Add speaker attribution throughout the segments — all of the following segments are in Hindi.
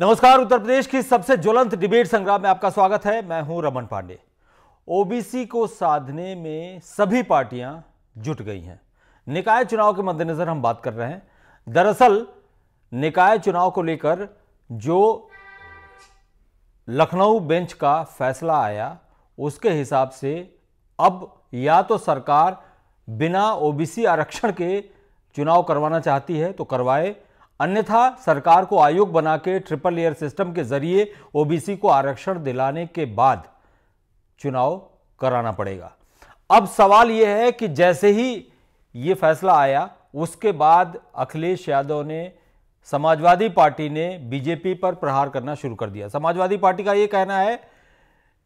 Speaker 1: नमस्कार। उत्तर प्रदेश की सबसे ज्वलंत डिबेट संग्राम में आपका स्वागत है। मैं हूं रमन पांडे। ओबीसी को साधने में सभी पार्टियां जुट गई हैं। निकाय चुनाव के मद्देनजर हम बात कर रहे हैं। दरअसल निकाय चुनाव को लेकर जो लखनऊ बेंच का फैसला आया उसके हिसाब से अब या तो सरकार बिना ओबीसी आरक्षण के चुनाव करवाना चाहती है तो करवाए, अन्यथा सरकार को आयोग बना के ट्रिपल लेयर सिस्टम के जरिए ओबीसी को आरक्षण दिलाने के बाद चुनाव कराना पड़ेगा। अब सवाल यह है कि जैसे ही यह फैसला आया उसके बाद अखिलेश यादव ने, समाजवादी पार्टी ने बीजेपी पर प्रहार करना शुरू कर दिया। समाजवादी पार्टी का यह कहना है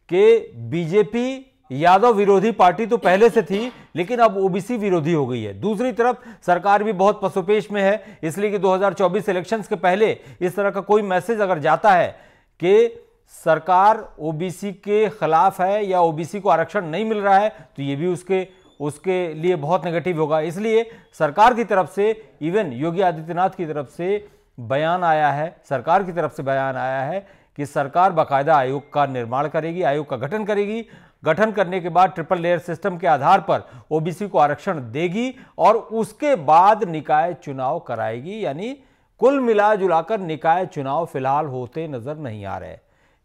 Speaker 1: कि बीजेपी यादव विरोधी पार्टी तो पहले से थी लेकिन अब ओबीसी विरोधी हो गई है। दूसरी तरफ सरकार भी बहुत पसोपेश में है, इसलिए कि 2024 इलेक्शंस के पहले इस तरह का कोई मैसेज अगर जाता है कि सरकार ओबीसी के खिलाफ है या ओबीसी को आरक्षण नहीं मिल रहा है तो ये भी उसके लिए बहुत नेगेटिव होगा। इसलिए सरकार की तरफ से, इवन योगी आदित्यनाथ की तरफ से बयान आया है, सरकार की तरफ से बयान आया है कि सरकार बाकायदा आयोग का निर्माण करेगी, आयोग का गठन करेगी। गठन करने के बाद ट्रिपल लेयर सिस्टम के आधार पर ओबीसी को आरक्षण देगी और उसके बाद निकाय चुनाव कराएगी। यानी कुल मिला जुलाकर निकाय चुनाव फिलहाल होते नजर नहीं आ रहे।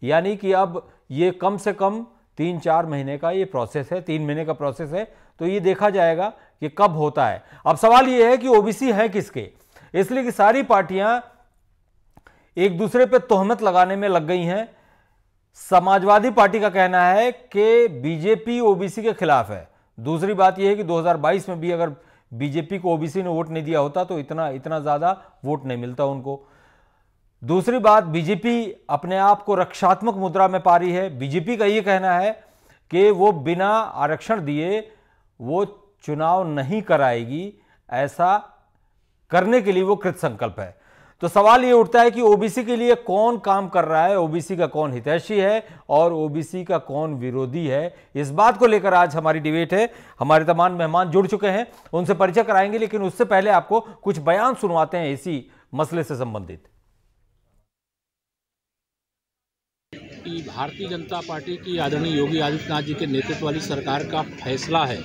Speaker 1: यानी कि अब ये कम से कम 3-4 महीने का ये प्रोसेस है, 3 महीने का प्रोसेस है, तो ये देखा जाएगा कि कब होता है। अब सवाल ये है कि ओबीसी है किसके, इसलिए कि सारी पार्टियां एक दूसरे पे तोहमत लगाने में लग गई हैं। समाजवादी पार्टी का कहना है कि बीजेपी ओबीसी के खिलाफ है। दूसरी बात यह है कि 2022 में भी अगर बीजेपी को ओबीसी ने वोट नहीं दिया होता तो इतना ज्यादा वोट नहीं मिलता उनको। दूसरी बात, बीजेपी अपने आप को रक्षात्मक मुद्रा में पा रही है। बीजेपी का यह कहना है कि वो बिना आरक्षण दिए वो चुनाव नहीं कराएगी, ऐसा करने के लिए वो कृत संकल्प है। तो सवाल ये उठता है कि ओबीसी के लिए कौन काम कर रहा है, ओबीसी का कौन हितैषी है और ओबीसी का कौन विरोधी है। इस बात को लेकर आज हमारी डिबेट है। हमारे तमाम मेहमान जुड़ चुके हैं, उनसे परिचय कराएंगे, लेकिन उससे पहले आपको कुछ बयान सुनवाते हैं इसी मसले से संबंधित।
Speaker 2: भारतीय जनता पार्टी की आदरणीय योगी आदित्यनाथ जी के नेतृत्व वाली सरकार का फैसला है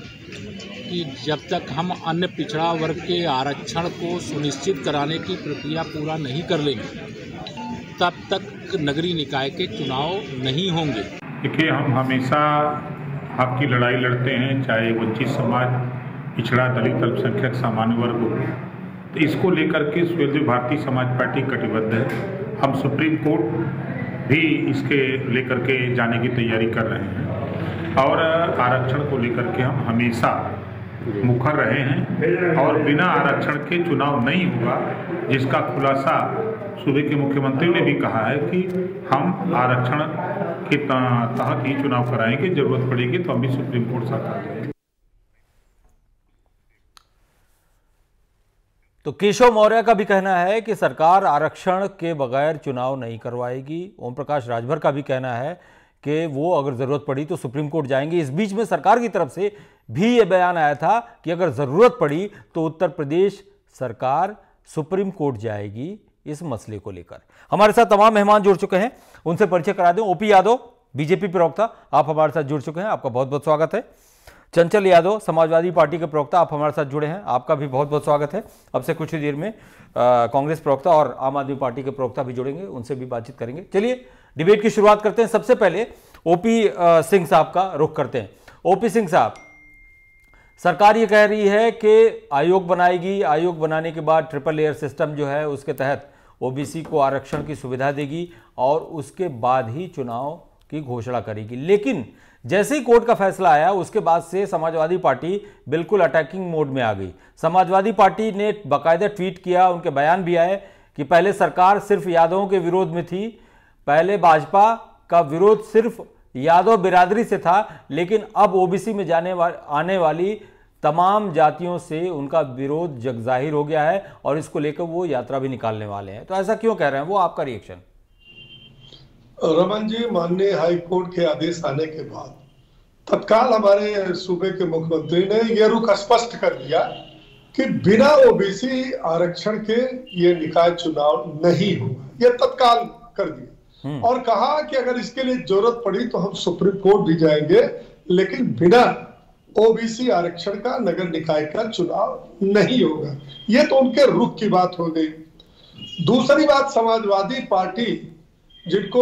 Speaker 2: कि जब तक हम अन्य पिछड़ा वर्ग के आरक्षण को सुनिश्चित कराने की प्रक्रिया पूरा नहीं कर लेंगे तब तक नगरीय निकाय के चुनाव नहीं होंगे।
Speaker 3: देखिए, हम हमेशा आपकी लड़ाई लड़ते हैं, चाहे वंचित समाज, पिछड़ा, दलित, अल्पसंख्यक, सामान्य वर्ग हो, तो इसको लेकर के स्वयं भारतीय समाज पार्टी कटिबद्ध है। हम सुप्रीम कोर्ट भी इसके लेकर के जाने की तैयारी कर रहे हैं और आरक्षण को लेकर के हम हमेशा मुखर रहे हैं और बिना आरक्षण के चुनाव नहीं होगा, जिसका खुलासा सूबे के मुख्यमंत्री ने भी कहा है कि हम आरक्षण के तहत ही चुनाव कराएंगे, जरूरत पड़ेगी तो हम भी सुप्रीम कोर्ट से।
Speaker 1: तो केशव मौर्य का भी कहना है कि सरकार आरक्षण के बगैर चुनाव नहीं करवाएगी। ओम प्रकाश राजभर का भी कहना है कि वो अगर जरूरत पड़ी तो सुप्रीम कोर्ट जाएंगे। इस बीच में सरकार की तरफ से भी ये बयान आया था कि अगर जरूरत पड़ी तो उत्तर प्रदेश सरकार सुप्रीम कोर्ट जाएगी इस मसले को लेकर। हमारे साथ तमाम मेहमान जुड़ चुके हैं, उनसे परिचय करा दें। ओपी यादव, बीजेपी प्रवक्ता, आप हमारे साथ जुड़ चुके हैं, आपका बहुत बहुत स्वागत है। चंचल यादव, समाजवादी पार्टी के प्रवक्ता, आप हमारे साथ जुड़े हैं, आपका भी बहुत बहुत स्वागत है। अब से कुछ ही देर में कांग्रेस प्रवक्ता और आम आदमी पार्टी के प्रवक्ता भी जुड़ेंगे, उनसे भी बातचीत करेंगे। चलिए डिबेट की शुरुआत करते हैं। सबसे पहले ओपी सिंह साहब का रुख करते हैं। ओपी सिंह साहब, सरकार ये कह रही है कि आयोग बनाएगी, आयोग बनाने के बाद ट्रिपल लेयर सिस्टम जो है उसके तहत ओबीसी को आरक्षण की सुविधा देगी और उसके बाद ही चुनाव की घोषणा करेगी। लेकिन जैसे ही कोर्ट का फैसला आया उसके बाद से समाजवादी पार्टी बिल्कुल अटैकिंग मोड में आ गई। समाजवादी पार्टी ने बाकायदा ट्वीट किया, उनके बयान भी आए कि पहले सरकार सिर्फ यादवों के विरोध में थी, पहले भाजपा का विरोध सिर्फ यादव बिरादरी से था, लेकिन अब ओबीसी में आने वाली तमाम जातियों से उनका विरोध जगजाहिर हो गया है और इसको लेकर वो यात्रा भी निकालने वाले हैं। तो ऐसा क्यों कह रहे हैं वो, आपका रिएक्शन?
Speaker 4: रमन जी, माननीय हाई कोर्ट के आदेश आने के बाद तत्काल हमारे सूबे के मुख्यमंत्री ने यह रुख स्पष्ट कर दिया कि बिना ओबीसी आरक्षण के ये निकाय चुनाव नहीं होगा। यह तत्काल कर दिया और कहा कि अगर इसके लिए जरूरत पड़ी तो हम सुप्रीम कोर्ट भी जाएंगे, लेकिन बिना ओबीसी आरक्षण का नगर निकाय का चुनाव नहीं होगा। ये तो उनके रुख की बात हो गई। दूसरी बात, समाजवादी पार्टी जिनको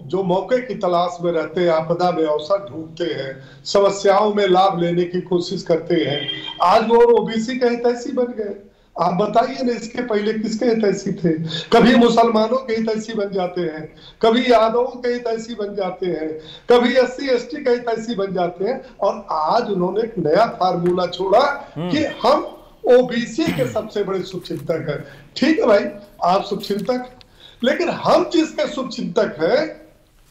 Speaker 4: जो मौके की तलाश में रहते हैं, आपदा में अवसर ढूंढते हैं, समस्याओं में लाभ लेने की कोशिश करते हैं, आज वो ओबीसी के हितैषी बन गए। आप बताइए ना, इसके पहले किसके हितैषी थे? कभी मुसलमानों के हितैषी बन जाते हैं, कभी यादवों के हितैषी बन जाते हैं, कभी SC ST के हितैषी बन जाते हैं, और आज उन्होंने एक नया फार्मूला छोड़ा कि हम ओबीसी के सबसे बड़े शुभचिंतक हैं। ठीक है भाई, आप शुभचिंतक, लेकिन हम जिसके शुभचिंतक हैं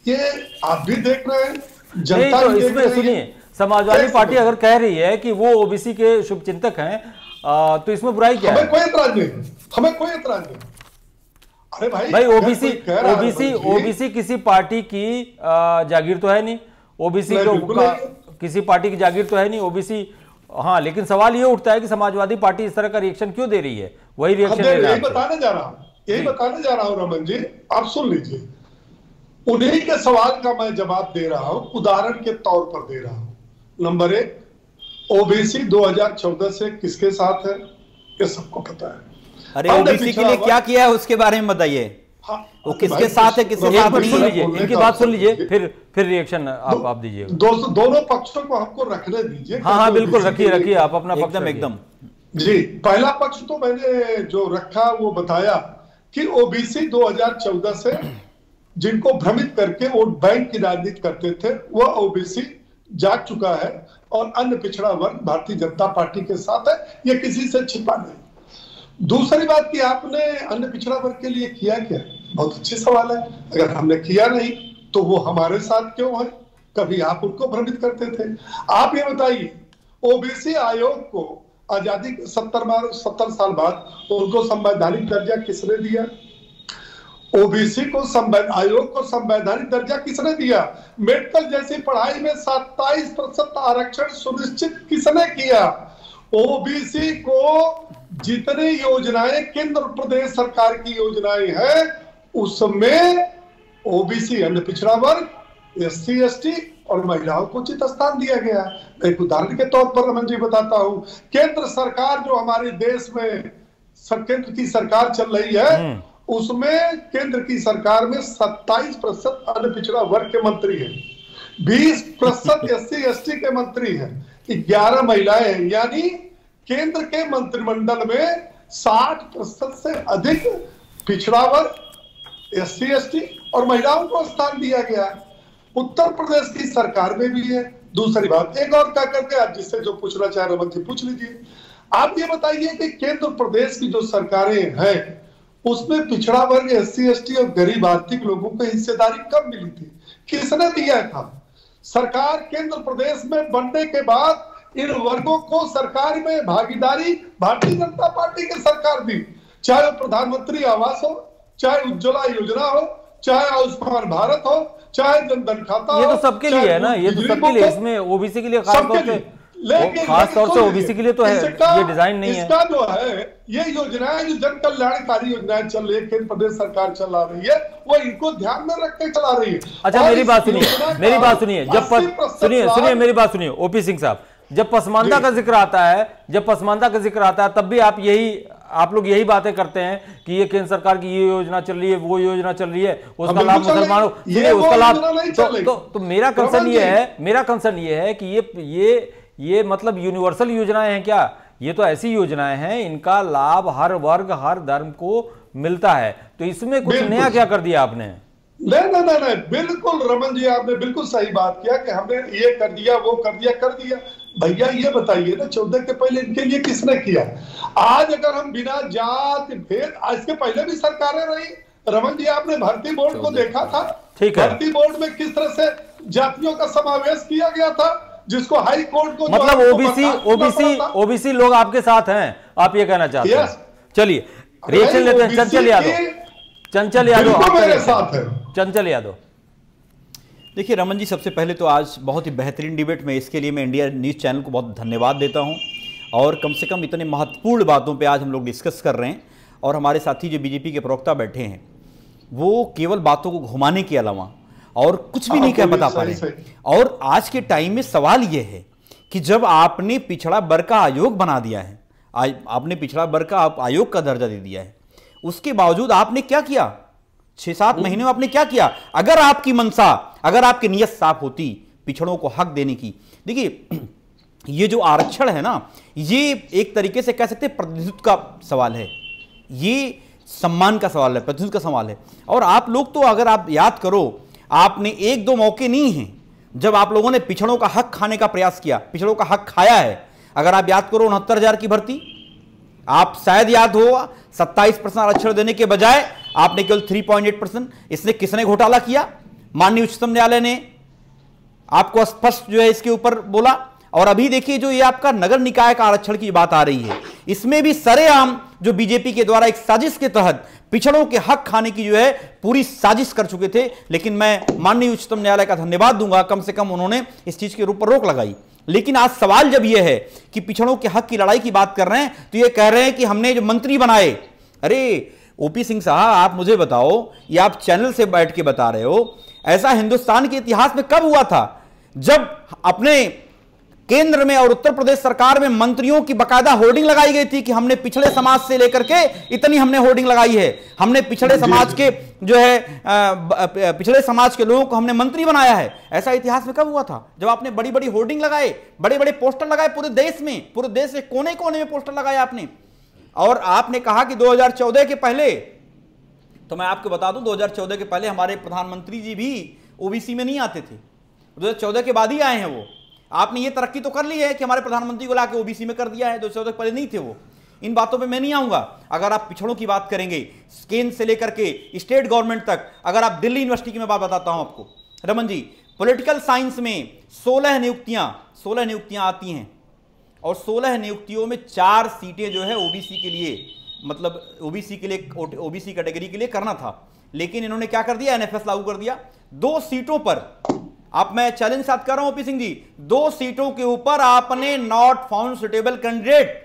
Speaker 4: ये आप भी देख रहे हैं, जनता
Speaker 1: तो
Speaker 4: भी देख
Speaker 1: इसमें
Speaker 4: रही है।
Speaker 1: सुनिए, समाजवादी पार्टी अगर कह रही है कि वो ओबीसी के शुभचिंतक हैं, तो इसमें बुराई क्या है?
Speaker 4: हमें कोई एतराज नहीं, हमें कोई एतराज नहीं। अरे भाई
Speaker 1: ओबीसी किसी पार्टी की जागीर तो है नहीं, ओबीसी किसी पार्टी की जागीर तो है नहीं ओबीसी। हाँ, लेकिन सवाल ये उठता है कि समाजवादी पार्टी इस तरह का रिएक्शन क्यों दे रही है? वही रिएक्शन
Speaker 4: यही बताने जा रहा हूं रमन जी, आप सुन लीजिए। उन्हीं के सवाल का मैं जवाब दे रहा हूं, उदाहरण के तौर पर दे रहा हूं। नंबर 1, ओबीसी 2014 से किसके साथ है ये सबको पता है।
Speaker 5: अरे ओबीसी के लिए क्या किया है उसके बारे में बताइए।
Speaker 4: हाँ,
Speaker 5: वो किसके साथ है, किसके साथ नहीं है?
Speaker 1: इनकी बात सुन लीजिए, फिर रिएक्शन आप दीजिए।
Speaker 4: दोनों पक्षों को हमको रखने दीजिए।
Speaker 1: हाँ, बिल्कुल, रखिए आप अपना पक्ष
Speaker 5: एकदम
Speaker 4: जी। पहला पक्ष तो मैंने जो रखा वो बताया कि ओबीसी 2014 से जिनको भ्रमित करके वोट बैंक की राजनीति करते थे, वह ओबीसी जाग चुका है और अन्य पिछड़ा वर्ग भारतीय जनता पार्टी के साथ है, ये किसी से छिपा नहीं। दूसरी बात कि आपने अन्य पिछड़ा वर्ग के लिए किया क्या? बहुत अच्छी सवाल है। अगर हमने किया नहीं तो वो हमारे साथ क्यों है? कभी आप उनको भ्रमित करते थे। आप ये बताइए, ओबीसी आयोग को आजादी के 70 साल बाद उनको संवैधानिक दर्जा किसने दिया? ओबीसी को आयोग को संवैधानिक दर्जा किसने दिया? मेडिकल जैसी पढ़ाई में 27% आरक्षण सुनिश्चित किसने किया? ओबीसी को जितनी योजनाएं केंद्र प्रदेश सरकार की योजनाएं हैं उसमें ओबीसी अन्य पिछड़ा वर्ग, SC ST और महिलाओं को उचित स्थान दिया गया। एक उदाहरण के तौर पर रमन जी बताता हूं, केंद्र सरकार जो हमारे देश में केंद्र की सरकार चल रही है उसमें केंद्र की सरकार में 27% अन्य पिछड़ा वर्ग के मंत्री हैं, 20% SC ST के मंत्री हैं, 11 महिलाएं हैं, यानी केंद्र के मंत्रिमंडल में 60% से अधिक पिछड़ा वर्ग, SC ST और महिलाओं को स्थान दिया गया। उत्तर प्रदेश की सरकार में भी है। दूसरी बात, एक और क्या करके आप जिससे जो पूछना चाह रहे हैं पूछ लीजिए। आप ये बताइए कि केंद्र प्रदेश की जो सरकारें हैं उसमें पिछड़ा वर्ग, SC ST और गरीब आर्थिक लोगों को हिस्सेदारी कब मिली थी? किसने दिया था? सरकार केंद्र प्रदेश में बनने के बाद इन वर्गों को सरकार में भागीदारी भारतीय जनता पार्टी की सरकार दी, चाहे वो प्रधानमंत्री आवास हो, चाहे उज्ज्वला योजना हो, चाहे आयुष्मान भारत हो, चाहे जनधन खाता।
Speaker 1: ये तो सबके लिए है ना, ये तो सबके लिए, इसमें ओबीसी के लिए खास तौर से ओबीसी के लिए तो है, ये डिजाइन नहीं है।
Speaker 4: इसका जो है ये योजनाएं जो जन कल्याणकारी योजनाएं चल रही है, केंद्र प्रदेश सरकार चला रही है, वो इनको ध्यान में रख के चला रही है।
Speaker 1: अच्छा, मेरी बात सुनिए, मेरी बात सुनिए, मेरी बात सुनिए ओपी सिंह साहब, जब पसमानदा का जिक्र आता है तब भी आप लोग यही बातें करते हैं कि ये केंद्र सरकार की ये योजना चल रही है, वो योजना चल रही है, उसका लाभ मुसलमानों, उसका लाभ तो मेरा कंसर्न ये है कि ये मतलब यूनिवर्सल योजनाएं हैं क्या? ये तो ऐसी योजनाएं हैं इनका लाभ हर वर्ग हर धर्म को मिलता है, तो इसमें कुछ नया क्या कर दिया आपने?
Speaker 4: नहीं, बिल्कुल रमन जी, आपने बिल्कुल सही बात किया कि हमने ये कर दिया, वो कर दिया। भैया ये बताइए ना, 14 के पहले इनके लिए किसने किया? आज अगर हम बिना जात भेद, आज के पहले भी सरकारें रही रमन जी, आपने भर्ती बोर्ड को देखा था?
Speaker 1: ठीक है,
Speaker 4: भर्ती बोर्ड में किस तरह से जातियों का समावेश किया गया था, जिसको हाई कोर्ट को
Speaker 1: मतलब ओबीसी लोग आपके साथ हैं, आप ये कहना चाहते हैं? चलिए रिएक्शन लेते हैं। चंचल यादव मेरे साथ है। चंचल यादव,
Speaker 5: देखिए रमन जी, सबसे पहले तो आज बहुत ही बेहतरीन डिबेट में, इसके लिए मैं इंडिया न्यूज़ चैनल को बहुत धन्यवाद देता हूं, और कम से कम इतने महत्वपूर्ण बातों पे आज हम लोग डिस्कस कर रहे हैं, और हमारे साथी जो बीजेपी के प्रवक्ता बैठे हैं वो केवल बातों को घुमाने के अलावा और कुछ भी नहीं कह बता पा रहे। और आज के टाइम में सवाल यह है कि जब आपने पिछड़ा वर्ग का आयोग बना दिया है, आपने पिछड़ा वर्ग का आयोग का दर्जा दे दिया है, उसके बावजूद आपने क्या किया? 6-7 महीने में आपने क्या किया? अगर आपकी मंशा, अगर आपकी नीयत साफ होती पिछड़ों को हक देने की। देखिए, ये जो आरक्षण है ना, ये एक तरीके से कह सकते हैं प्रतिनिधित्व का सवाल है, ये सम्मान का सवाल है, प्रतिनिधित्व का सवाल है। और आप लोग तो, अगर आप याद करो, आपने 1-2 मौके नहीं हैं जब आप लोगों ने पिछड़ों का हक खाने का प्रयास किया, पिछड़ों का हक खाया है। अगर आप याद करो 69,000 की भर्ती, आप शायद याद हो 27% आरक्षण देने के बजाय आपने केवल 3.8%। इसने किसने घोटाला किया? माननीय उच्चतम न्यायालय ने आपको स्पष्ट जो है इसके ऊपर बोला। और अभी देखिए, जो ये आपका नगर निकाय का आरक्षण की बात आ रही है, इसमें भी सरेआम जो बीजेपी के द्वारा एक साजिश के तहत पिछड़ों के हक खाने की जो है पूरी साजिश कर चुके थे। लेकिन मैं माननीय उच्चतम न्यायालय का धन्यवाद दूंगा, कम से कम उन्होंने इस चीज के ऊपर रोक लगाई। लेकिन आज सवाल जब यह है कि पिछड़ों के हक की लड़ाई की बात कर रहे हैं, तो ये कह रहे हैं कि हमने जो मंत्री बनाए। अरे ओपी सिंह साहब, आप मुझे बताओ, ये आप चैनल से बैठ के बता रहे हो, ऐसा हिंदुस्तान के इतिहास में कब हुआ था जब अपने केंद्र में और उत्तर प्रदेश सरकार में मंत्रियों की बकायदा होर्डिंग लगाई गई थी कि हमने पिछड़े समाज से लेकर के इतनी हमने होर्डिंग लगाई है, हमने पिछड़े समाज के जो है पिछड़े समाज के लोगों को हमने मंत्री बनाया है। ऐसा इतिहास में कब हुआ था जब आपने बड़ी बड़ी होर्डिंग लगाए, बड़े बड़े पोस्टर लगाए पूरे देश में, पूरे देश के कोने कोने में पोस्टर लगाए आपने। और आपने कहा कि 2014 के पहले, तो मैं आपको बता दूं 2014 के पहले हमारे प्रधानमंत्री जी भी ओबीसी में नहीं आते थे, 2014 के बाद ही आए हैं वो। आपने ये तरक्की तो कर ली है कि हमारे प्रधानमंत्री को लाके ओबीसी में कर दिया है, 2014 के पहले नहीं थे वो। इन बातों पे मैं नहीं आऊंगा। अगर आप पिछड़ों की बात करेंगे, केंद्र से लेकर के स्टेट गवर्नमेंट तक, अगर आप दिल्ली यूनिवर्सिटी की मैं बात बताता हूं आपको रमन जी, पॉलिटिकल साइंस में 16 नियुक्तियां आती हैं और 16 नियुक्तियों में 4 सीटें जो है ओबीसी के लिए, मतलब ओबीसी के लिए, ओबीसी कैटेगरी के लिए करना था। लेकिन इन्होंने क्या कर दिया, एनएफएस लागू कर दिया। 2 सीटों पर, आप, मैं चैलेंज साथ कर रहा हूं ओपी सिंह जी, 2 सीटों के ऊपर आपने नॉट फाउंड सुटेबल कैंडिडेट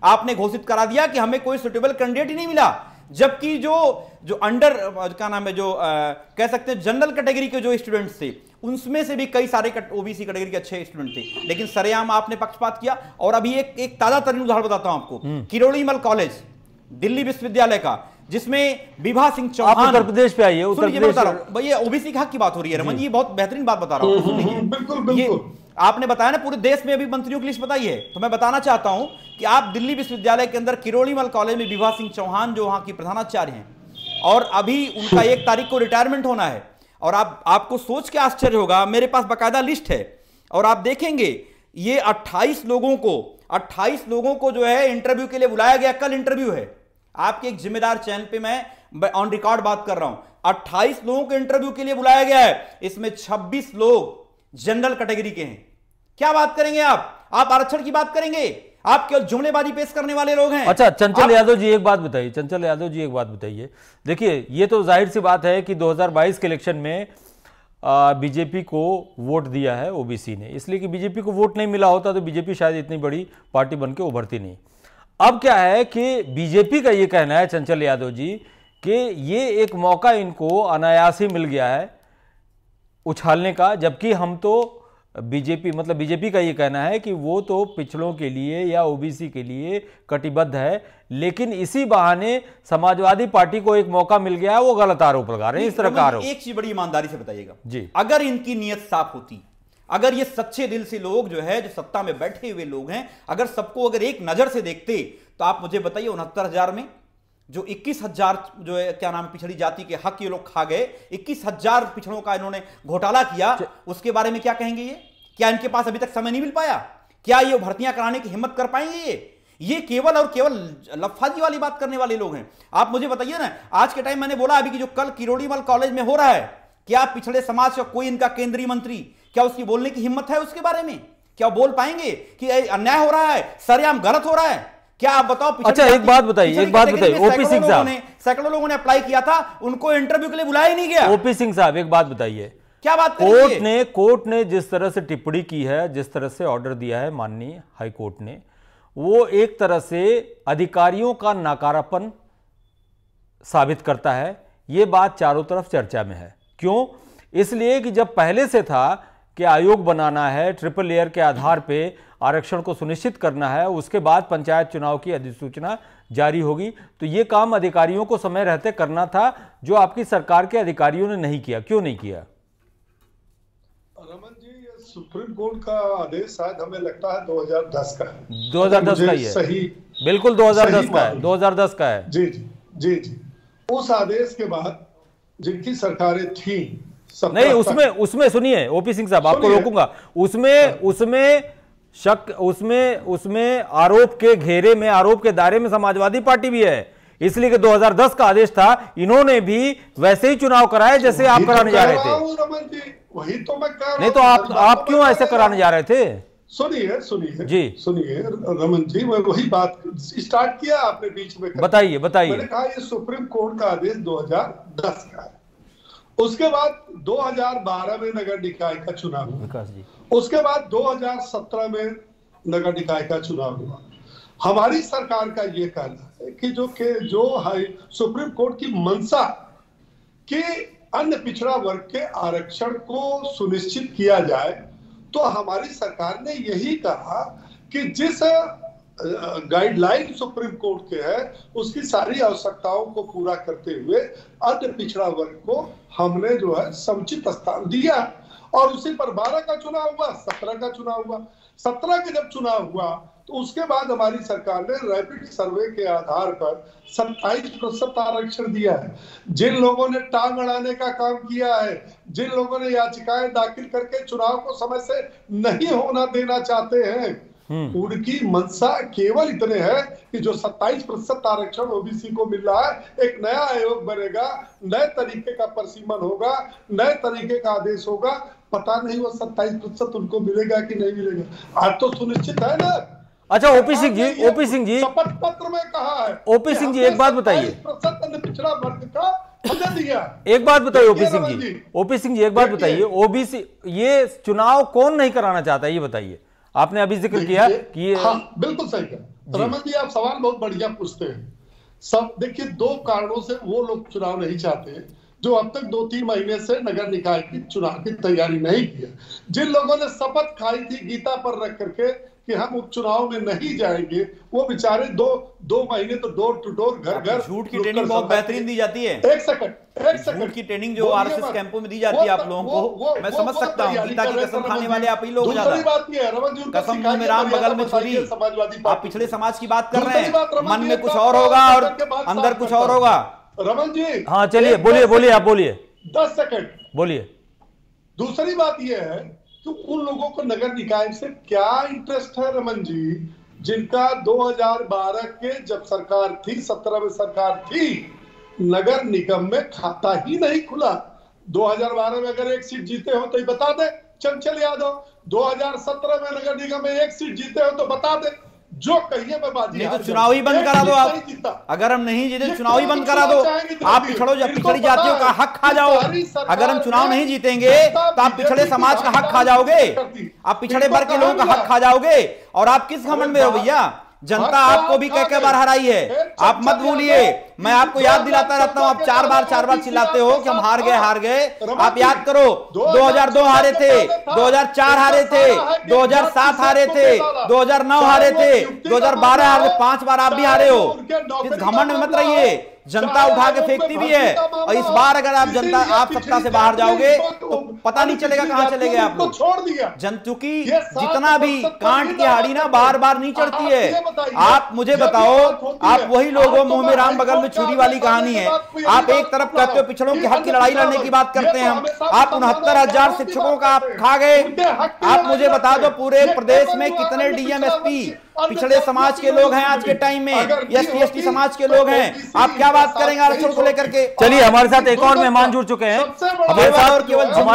Speaker 5: आपने घोषित करा दिया कि हमें कोई सुटेबल कैंडिडेट ही नहीं मिला। जबकि जो अंडर क्या नाम है, जो कह सकते हैं जनरल कैटेगरी के जो स्टूडेंट्स थे, उनमें से भी कई सारे ओबीसी कैटेगरी के अच्छे स्टूडेंट थे। लेकिन सरेआम आपने पक्षपात किया। और अभी एक ताजा तरीन उदाहरण बताता हूं आपको, किरोड़ीमल कॉलेज दिल्ली विश्वविद्यालय का, जिसमें विभा सिंह चौहान,
Speaker 1: उत्तर प्रदेश पे आइए, उत्तर प्रदेश,
Speaker 5: भाई ओबीसी के हक की बात हो रही है रमन जी, बहुत बेहतरीन बात बता रहा हूं।
Speaker 4: बिल्कुल
Speaker 5: आपने बताया ना पूरे देश में अभी मंत्रियों की लिस्ट बताई है, तो मैं बताना चाहता हूं कि आप दिल्ली विश्वविद्यालय के अंदर किरोड़ीमल कॉलेज में विभा सिंह चौहान जो वहां की प्रधानाचार्य हैं, और अभी उनका 1 तारीख को रिटायरमेंट होना है। और आपको सोच के आश्चर्य होगा, मेरे पास बकायदा लिस्ट है और आप देखेंगे ये 28 लोगों को जो है इंटरव्यू के लिए बुलाया गया। कल इंटरव्यू है, आपके एक जिम्मेदार चैनल पे मैं ऑन रिकॉर्ड बात कर रहा हूं। 28 लोगों को इंटरव्यू के लिए बुलाया गया है, इसमें 26 लोग जनरल कैटेगरी के हैं। क्या बात करेंगे आप आरक्षण की बात करेंगे? आप केवल जुमलेबाजी पेश करने वाले लोग हैं।
Speaker 1: अच्छा, चंचल यादव जी एक बात बताइए, देखिए ये तो जाहिर सी बात है कि 2022 के इलेक्शन में बीजेपी को वोट दिया है ओबीसी ने, इसलिए कि बीजेपी को वोट नहीं मिला होता तो बीजेपी शायद इतनी बड़ी पार्टी बनके उभरती नहीं। अब क्या है कि बीजेपी का ये कहना है, चंचल यादव जी, कि ये एक मौका इनको अनायास ही मिल गया है उछालने का, जबकि हम तो बीजेपी का ये कहना है कि वो तो पिछड़ों के लिए या ओबीसी के लिए कटिबद्ध है, लेकिन इसी बहाने समाजवादी पार्टी को एक मौका मिल गया है, वो गलत आरोप लगा रहे हैं। इस तरह का आरोप,
Speaker 5: एक चीज बड़ी ईमानदारी से बताइएगा
Speaker 1: जी, अगर
Speaker 5: अगर इनकी नीयत साफ होती, अगर ये सच्चे दिल से लोग जो है, जो सत्ता में बैठे हुए लोग हैं, अगर सबको अगर एक नजर से देखते, तो आप मुझे बताइए 69,000 में जो 21,000 जो है क्या नाम पिछड़ी जाति के हक ये लोग खा गए, 21,000 पिछड़ों का इन्होंने घोटाला किया, उसके बारे में क्या कहेंगे? ये क्या इनके पास अभी तक समय नहीं मिल पाया? क्या ये भर्तियां कराने की हिम्मत कर पाएंगे? ये केवल और केवल लफाजी वाली बात करने वाले लोग हैं। आप मुझे बताइए ना, आज के टाइम मैंने बोला अभी कि जो कल किरोड़ीमल कॉलेज में हो रहा है, क्या पिछड़े समाज का कोई इनका केंद्रीय मंत्री, क्या उसकी बोलने की हिम्मत है? उसके बारे में क्या बोल पाएंगे कि अन्याय हो रहा है, सरेआम गलत हो रहा है? क्या आप बताओ?
Speaker 1: अच्छा, एक बात बताइए ओपी सिंह साहब,
Speaker 5: सैकड़ों लोगों ने अप्लाई किया था, उनको इंटरव्यू के लिए बुलाया ही नहीं गया।
Speaker 1: ओपी सिंह साहब एक बात बताइए,
Speaker 5: क्या बात
Speaker 1: कोर्ट ने जिस तरह से टिप्पणी की है, जिस तरह से ऑर्डर दिया है माननीय हाई कोर्ट ने, वो एक तरह से अधिकारियों का नाकारापन साबित करता है ये बात चारों तरफ चर्चा में है। क्यों? इसलिए कि जब पहले से था कि आयोग बनाना है, ट्रिपल लेयर के आधार पे आरक्षण को सुनिश्चित करना है, उसके बाद पंचायत चुनाव की अधिसूचना जारी होगी, तो ये काम अधिकारियों को समय रहते करना था, जो आपकी सरकार के अधिकारियों ने नहीं किया। क्यों नहीं किया?
Speaker 4: रमन जी, सुप्रीम कोर्ट का आदेश शायद हमें लगता है 2010 का है।
Speaker 1: 2010 का ही है,
Speaker 4: सही,
Speaker 1: बिल्कुल 2010 का है, 2010 का है।
Speaker 4: जी जी जी जी। उस आदेश के बाद जिनकी सरकारें थी,
Speaker 1: नहीं, उसमें सुनिए ओपी सिंह साहब, आपको रोकूंगा, उसमें आरोप के घेरे में, आरोप के दायरे में समाजवादी पार्टी भी है, इसलिए कि 2010 का आदेश था, इन्होंने भी वैसे ही चुनाव कराए जैसे आप कराने जा रहे थे।
Speaker 4: वही तो मैं कह रहा हूं।
Speaker 1: नहीं तो आप क्यों ऐसे कराने जा रहे थे?
Speaker 4: सुनिए
Speaker 1: जी,
Speaker 4: सुनिए रमन जी, मैं वही बात स्टार्ट किया आपने बीच में।
Speaker 1: बताइए।
Speaker 4: मैंने कहा ये सुप्रीम कोर्ट का आदेश 2010 का है। उसके बाद 2012 में नगर निकाय का चुनाव हुआ, उसके बाद 2017 में नगर निकाय का चुनाव हुआ। हमारी सरकार का ये कहना है कि जो सुप्रीम कोर्ट की मंशा कि अन्य पिछड़ा वर्ग के आरक्षण को सुनिश्चित किया जाए, तो हमारी सरकार ने यही कहा कि जिस गाइडलाइन सुप्रीम कोर्ट के है उसकी सारी आवश्यकताओं को पूरा करते हुए अन्य पिछड़ा वर्ग को हमने जो है समुचित स्थान दिया। और उसी पर 12 का चुनाव हुआ, 17 का चुनाव हुआ। 17 के जब चुनाव हुआ तो उसके बाद हमारी सरकार ने रैपिड सर्वे के आधार पर 27% आरक्षण दिया है। जिन लोगों ने टांग अड़ाने का काम किया है, जिन लोगों ने याचिकाएं दाखिल करके चुनाव को समय से नहीं होना देना चाहते हैं, उनकी मंशा केवल इतने है कि जो 27% आरक्षण ओबीसी को मिल रहा है, एक नया आयोग बनेगा, नए तरीके का परिसीमन होगा, नए तरीके का आदेश होगा, पता नहीं वो 27% उनको मिलेगा कि नहीं मिलेगा। आज तो सुनिश्चित है ना।
Speaker 1: अच्छा ओपी सिंह जी
Speaker 4: शपथ पत्र में कहा है।
Speaker 1: ओपी सिंह जी एक बात बताइए,
Speaker 4: पिछड़ा वर्ग का दिया।
Speaker 1: एक बात बताइए ओपी सिंह जी एक बात बताइए, ओबीसी ये चुनाव कौन नहीं कराना चाहता, ये बताइए। आपने अभी जिक्र किया कि
Speaker 4: हाँ, बिल्कुल सही कहा रमन जी, आप सवाल बहुत बढ़िया पूछते हैं। सब देखिए, 2 कारणों से वो लोग चुनाव नहीं चाहते जो अब तक 2-3 महीने से नगर निकाय की चुनाव की तैयारी नहीं किया। जिन लोगों ने शपथ खाई थी गीता पर रख करके कि हम उपचुनाव में नहीं जाएंगे, वो बेचारे 2 महीने तो डोर टू डोर, घर घर
Speaker 5: झूठ की ट्रेनिंग बहुत बेहतरीन दी जाती है।
Speaker 4: एक सेकंड
Speaker 5: झूठ की ट्रेनिंग जो आरएसएस कैंपों में दी जाती है आप लोगों को, मैं समझ सकता हूँ। गीता की कसम खाने वाले आप ही लोग ज्यादा। कसम मुंह में राम, बगल में छुरी। आप पिछड़े समाज की बात कर रहे हैं, मन में कुछ और होगा और अंदर कुछ और होगा।
Speaker 4: रमन जी,
Speaker 1: हाँ चलिए, बोलिए आप बोलिए।
Speaker 4: 10 सेकंड
Speaker 1: बोलिए।
Speaker 4: दूसरी बात यह है कि उन लोगों को नगर निकाय से क्या इंटरेस्ट है रमन जी, जिनका 2012 के जब सरकार थी, 17 में सरकार थी, नगर निगम में खाता ही नहीं खुला। 2012 में अगर 1 सीट जीते हो तो ये बता दे चंचल यादव, 2017 में नगर निगम में 1 सीट जीते हो तो बता दे, जो कहिए मैं बाजी।
Speaker 5: नहीं तो चुनाव ही बंद करा दो आप। अगर हम नहीं जीते चुनाव ही बंद करा दो। आप पिछड़ी जातियों का हक खा जाओ। अगर हम चुनाव नहीं जीतेंगे तो आप पिछड़े समाज का हक खा जाओगे, आप पिछड़े वर्ग के लोगों का हक खा जाओगे। और आप किस घमंड में हो भैया? जनता आपको भी कई बार हराई है, आप मत भूलिए। मैं आपको याद दिलाता रहता हूं, आप 4 बार चिल्लाते हो कि हम हार गए। आप याद करो, 2002 हारे थे, 2004 हारे थे, 2007 हारे थे, 2009 हारे थे, 2012 हारे, 5 बार आप भी हारे हो। इस घमंड में मत रहिए, जनता उठा के फेंकती भी है। और इस बार अगर आप सत्ता से बाहर जाओगे तो पता नहीं चलेगा कहां चले गए आप लोग।
Speaker 4: छोड़ दिया
Speaker 5: चूंकि जितना भी कांट की हाड़ी ना बार नहीं चढ़ती है। आप मुझे बताओ, आप वही लोग हो, मुंह में राम बगल में छुरी वाली कहानी है। आप एक तरफ कहते हो पिछड़ों के हक की लड़ाई लड़ने की बात करते हैं हम, आप 69,000 शिक्षकों का आप खा गए। आप मुझे बता दो पूरे प्रदेश में कितने डीएमएसपी पिछड़े समाज के लोग हैं आज के टाइम में, एसटी एसटी समाज के लोग हैं। आप क्या बात करेंगे आरक्षण को लेकर के?
Speaker 1: चलिए, हमारे साथ एक और मेहमान जुड़ चुके हैं, हमारे